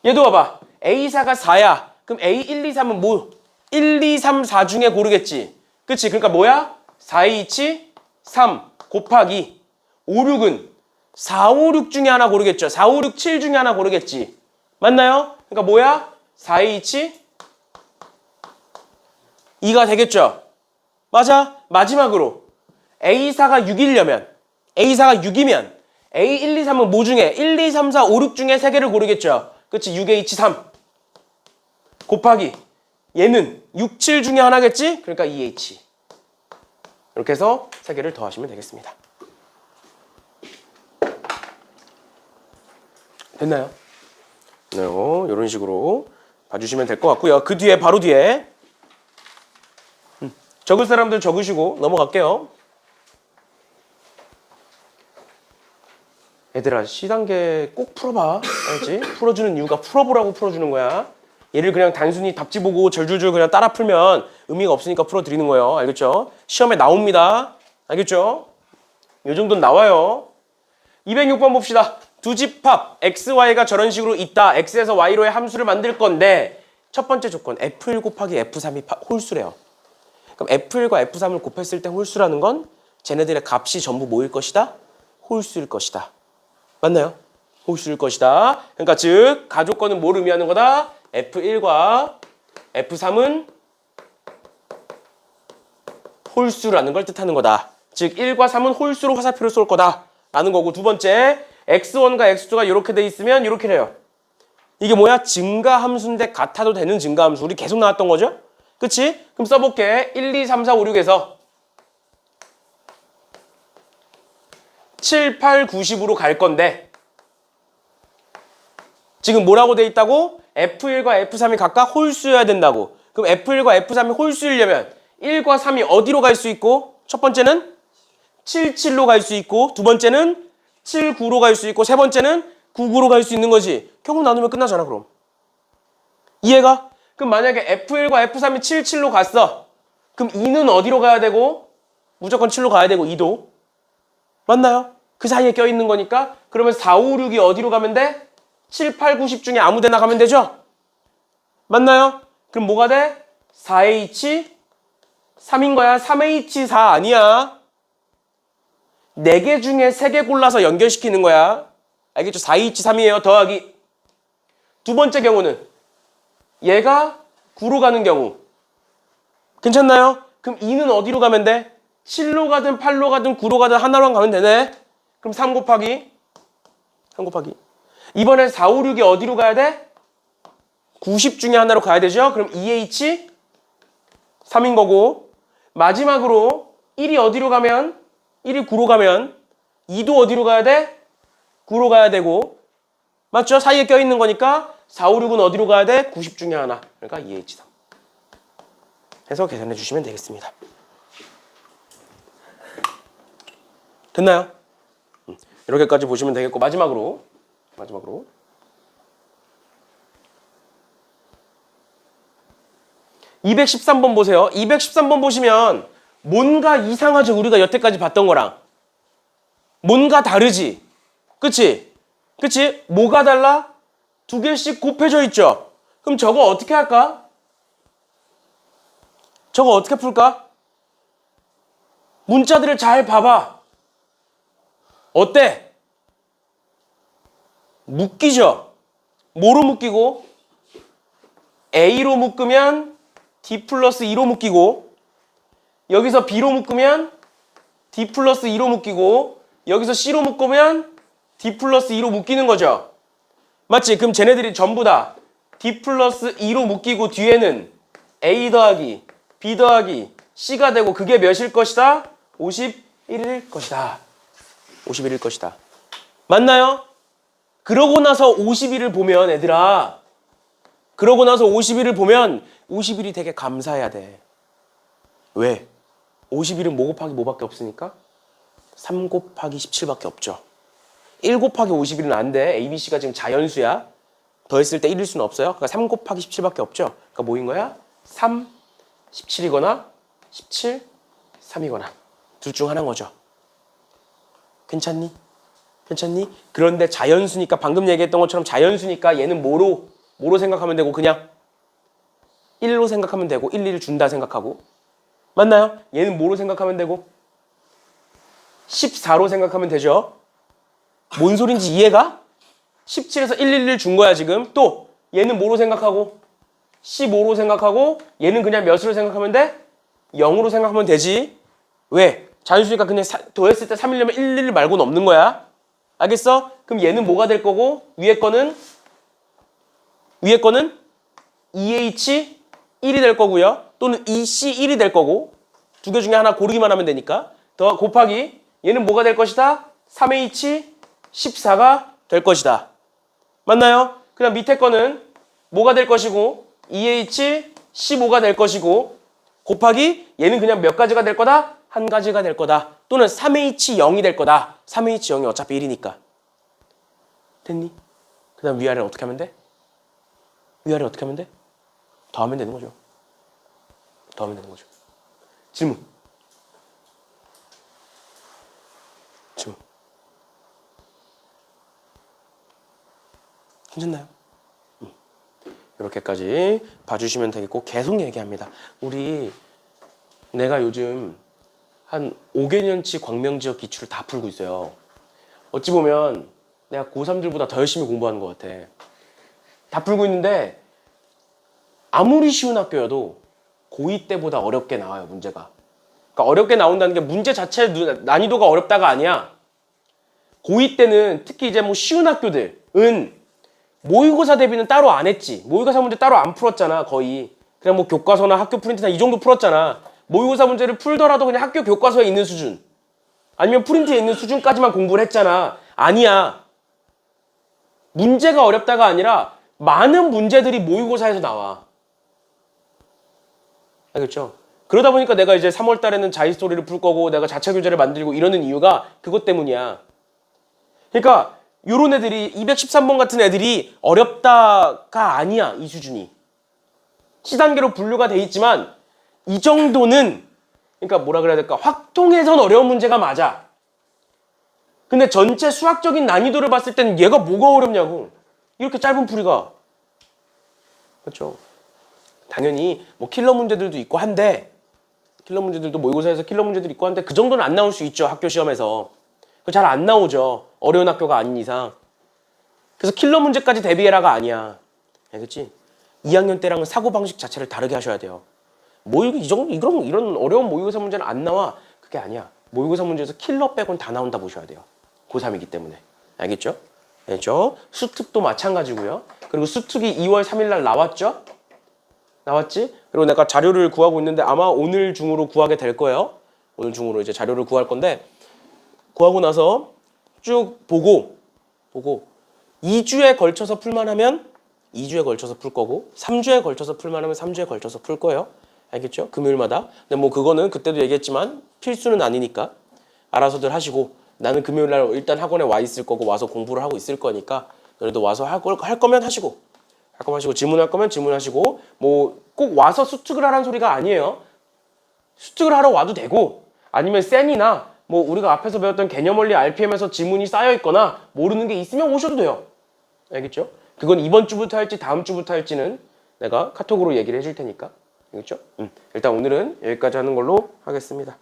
얘도 봐봐. A4가 4야. 그럼 A1, 2, 3은 뭐? 1, 2, 3, 4 중에 고르겠지. 그치? 그러니까 뭐야? 4, 2, 3 곱하기 5, 6은 4, 5, 6 중에 하나 고르겠죠. 4, 5, 6, 7 중에 하나 고르겠지. 맞나요? 그러니까 뭐야? 4, 2, 2가 되겠죠. 맞아? 마지막으로 A4가 6이려면 A4가 6이면 A1, 2, 3은 뭐 중에? 1, 2, 3, 4, 5, 6 중에 3개를 고르겠죠. 그치? 6H3 곱하기 얘는 6, 7 중에 하나겠지? 그러니까 2H 이렇게 해서 3개를 더하시면 되겠습니다. 됐나요? 네, 이런 식으로 봐주시면 될 것 같고요. 그 뒤에 바로 뒤에 적을 사람들 적으시고 넘어갈게요. 얘들아 C단계 꼭 풀어봐. 알지? 풀어주는 이유가 풀어보라고 풀어주는 거야. 얘를 그냥 단순히 답지 보고 절줄줄 그냥 따라 풀면 의미가 없으니까 풀어드리는 거예요. 알겠죠? 시험에 나옵니다. 알겠죠? 이 정도는 나와요. 206번 봅시다. 두 집합 XY가 저런 식으로 있다. X에서 Y로의 함수를 만들 건데 첫 번째 조건 F1 곱하기 F3이 홀수래요. 그럼 F1과 F3을 곱했을 때 홀수라는 건 쟤네들의 값이 전부 뭐일 것이다? 홀수일 것이다. 맞나요? 홀수일 것이다. 그러니까 즉 가조건은 뭘 의미하는 거다? F1과 F3은 홀수라는 걸 뜻하는 거다. 즉 1과 3은 홀수로 화살표를 쏠 거다 라는 거고, 두 번째 X1과 X2가 이렇게 돼 있으면 이렇게 돼요. 이게 뭐야? 증가함수인데 같아도 되는 증가함수. 우리 계속 나왔던 거죠? 그치? 그럼 써볼게. 1, 2, 3, 4, 5, 6에서 7, 8, 90으로 갈 건데 지금 뭐라고 돼 있다고? F1과 F3이 각각 홀수여야 된다고. 그럼 F1과 F3이 홀수이려면 1과 3이 어디로 갈 수 있고, 첫 번째는 7, 7로 갈 수 있고, 두 번째는 7, 9로 갈 수 있고, 세 번째는 9, 9로 갈 수 있는 거지. 경우 나누면 끝나잖아 그럼. 이해가? 그럼 만약에 F1과 F3이 7, 7로 갔어. 그럼 2는 어디로 가야 되고? 무조건 7로 가야 되고 2도. 맞나요? 그 사이에 껴있는 거니까. 그러면 4, 5, 6이 어디로 가면 돼? 7, 8, 9, 10 중에 아무 데나 가면 되죠? 맞나요? 그럼 뭐가 돼? 4H 3인 거야. 3H4 아니야. 4개 중에 3개 골라서 연결시키는 거야. 알겠죠? 4H3이에요. 더하기. 두 번째 경우는 얘가 9로 가는 경우. 괜찮나요? 그럼 2는 어디로 가면 돼? 7로 가든 8로 가든 9로 가든 하나로 가면 되네. 그럼 3 곱하기. 이번엔 4, 5, 6이 어디로 가야 돼? 90 중에 하나로 가야 되죠? 그럼 2H 3인 거고, 마지막으로 1이 어디로 가면, 1이 9로 가면 2도 어디로 가야 돼? 9로 가야 되고, 맞죠? 사이에 껴있는 거니까 4, 5, 6은 어디로 가야 돼? 90 중에 하나. 그러니까 2H3 해서 계산해 주시면 되겠습니다. 됐나요? 이렇게까지 보시면 되겠고 마지막으로 213번 보세요. 213번 보시면 뭔가 이상하죠. 우리가 여태까지 봤던 거랑 뭔가 다르지. 그치? 그치? 뭐가 달라? 두 개씩 곱해져 있죠. 그럼 저거 어떻게 할까? 저거 어떻게 풀까? 문자들을 잘 봐봐. 어때? 묶이죠? 뭐로 묶이고? A로 묶으면 D 플러스 2로 묶이고, 여기서 B로 묶으면 D 플러스 2로 묶이고, 여기서 C로 묶으면 D 플러스 2로 묶이는 거죠. 맞지? 그럼 쟤네들이 전부 다 D 플러스 2로 묶이고 뒤에는 A 더하기 B 더하기 C가 되고 그게 몇일 것이다? 51일 것이다. 51일 것이다. 맞나요? 그러고 나서 50일을 보면 얘들아, 그러고 나서 50일을 보면 50일이 되게 감사해야 돼. 왜? 50일은 뭐 곱하기 뭐밖에 없으니까? 3 곱하기 17밖에 없죠. 1 곱하기 50일은 안 돼. ABC가 지금 자연수야. 더했을 때 1일 수는 없어요. 그러니까 3 곱하기 17밖에 없죠. 그러니까 뭐인 거야? 3, 17이거나 17, 3이거나 둘 중 하나인 거죠. 괜찮니? 괜찮니? 그런데 자연수니까 방금 얘기했던 것처럼 자연수니까 얘는 뭐로 생각하면 되고 그냥 1로 생각하면 되고 1, 2를 준다 생각하고 맞나요? 얘는 뭐로 생각하면 되고 14로 생각하면 되죠. 뭔 소린지 이해가? 17에서 1, 1을 준 거야 지금. 또 얘는 뭐로 생각하고 15로 생각하고 얘는 그냥 몇으로 생각하면 돼? 0으로 생각하면 되지. 왜? 자연수니까 그냥 더했을 때 3이려면 1, 1 말고는 없는 거야. 알겠어? 그럼 얘는 뭐가 될 거고 위에 거는 2H 1이 될 거고요. 또는 2C 1이 될 거고 두 개 중에 하나 고르기만 하면 되니까 더 곱하기 얘는 뭐가 될 것이다? 3H 14가 될 것이다. 맞나요? 그 다음 밑에 거는 뭐가 될 것이고 2H 15가 될 것이고 곱하기 얘는 그냥 몇 가지가 될 거다? 한 가지가 될 거다. 또는 3H 0이 될 거다. 3H 0이 어차피 1이니까. 됐니? 그 다음 위아래를 어떻게 하면 돼? 위아래 어떻게 하면 돼? 더하면 되는 거죠. 더하면 되는 거죠. 질문. 괜찮나요? 이렇게까지 봐주시면 되겠고 계속 얘기합니다. 내가 요즘 한 5개년치 광명지역 기출을 다 풀고 있어요. 어찌 보면 내가 고3들보다 더 열심히 공부하는 것 같아. 다 풀고 있는데 아무리 쉬운 학교여도 고2 때보다 어렵게 나와요, 문제가. 그러니까 어렵게 나온다는 게 문제 자체 난이도가 어렵다가 아니야. 고2 때는 특히 이제 뭐 쉬운 학교들은 모의고사 대비는 따로 안 했지. 모의고사 문제 따로 안 풀었잖아, 거의. 그냥 뭐 교과서나 학교 프린트나 이 정도 풀었잖아. 모의고사 문제를 풀더라도 그냥 학교 교과서에 있는 수준. 아니면 프린트에 있는 수준까지만 공부를 했잖아. 아니야. 문제가 어렵다가 아니라 많은 문제들이 모의고사에서 나와. 알겠죠? 그러다 보니까 내가 이제 3월 달에는 자히스토리를 풀 거고 내가 자체 교재를 만들고 이러는 이유가 그것 때문이야. 그러니까 요런 애들이 213번 같은 애들이 어렵다가 아니야. 이 수준이. C단계로 분류가 돼 있지만 이 정도는 그러니까 뭐라 그래야 될까? 확통해선 어려운 문제가 맞아. 근데 전체 수학적인 난이도를 봤을 때는 얘가 뭐가 어렵냐고. 이렇게 짧은 풀이가. 그렇죠? 당연히 뭐 킬러 문제들도 있고 한데 킬러 문제들도 모의고사에서 킬러 문제들이 있고 한데 그 정도는 안 나올 수 있죠. 학교 시험에서. 잘 안 나오죠. 어려운 학교가 아닌 이상. 그래서 킬러 문제까지 대비해라가 아니야. 알겠지? 2학년 때랑은 사고방식 자체를 다르게 하셔야 돼요. 이런 어려운 모의고사 문제는 안 나와. 그게 아니야. 모의고사 문제에서 킬러 빼곤 다 나온다 보셔야 돼요. 고3이기 때문에. 알겠죠? 알겠죠? 수특도 마찬가지고요. 그리고 수특이 2월 3일 날 나왔죠? 나왔지? 그리고 내가 자료를 구하고 있는데 아마 오늘 중으로 구하게 될 거예요. 오늘 중으로 이제 자료를 구할 건데 구하고 나서 쭉 보고 2주에 걸쳐서 풀만 하면 2주에 걸쳐서 풀 거고 3주에 걸쳐서 풀만 하면 3주에 걸쳐서 풀 거예요. 알겠죠? 금요일마다. 근데 뭐 그거는 그때도 얘기했지만 필수는 아니니까 알아서들 하시고 나는 금요일 날 일단 학원에 와 있을 거고 와서 공부를 하고 있을 거니까 너네도 와서 할 거면 하시고 할 거면 하시고 질문할 거면 질문하시고 뭐 꼭 와서 수특을 하라는 소리가 아니에요. 수특을 하러 와도 되고 아니면 센이나 뭐 우리가 앞에서 배웠던 개념원리 RPM에서 지문이 쌓여 있거나 모르는 게 있으면 오셔도 돼요. 알겠죠? 그건 이번 주부터 할지 다음 주부터 할지는 내가 카톡으로 얘기를 해줄 테니까. 알겠죠? 일단 오늘은 여기까지 하는 걸로 하겠습니다.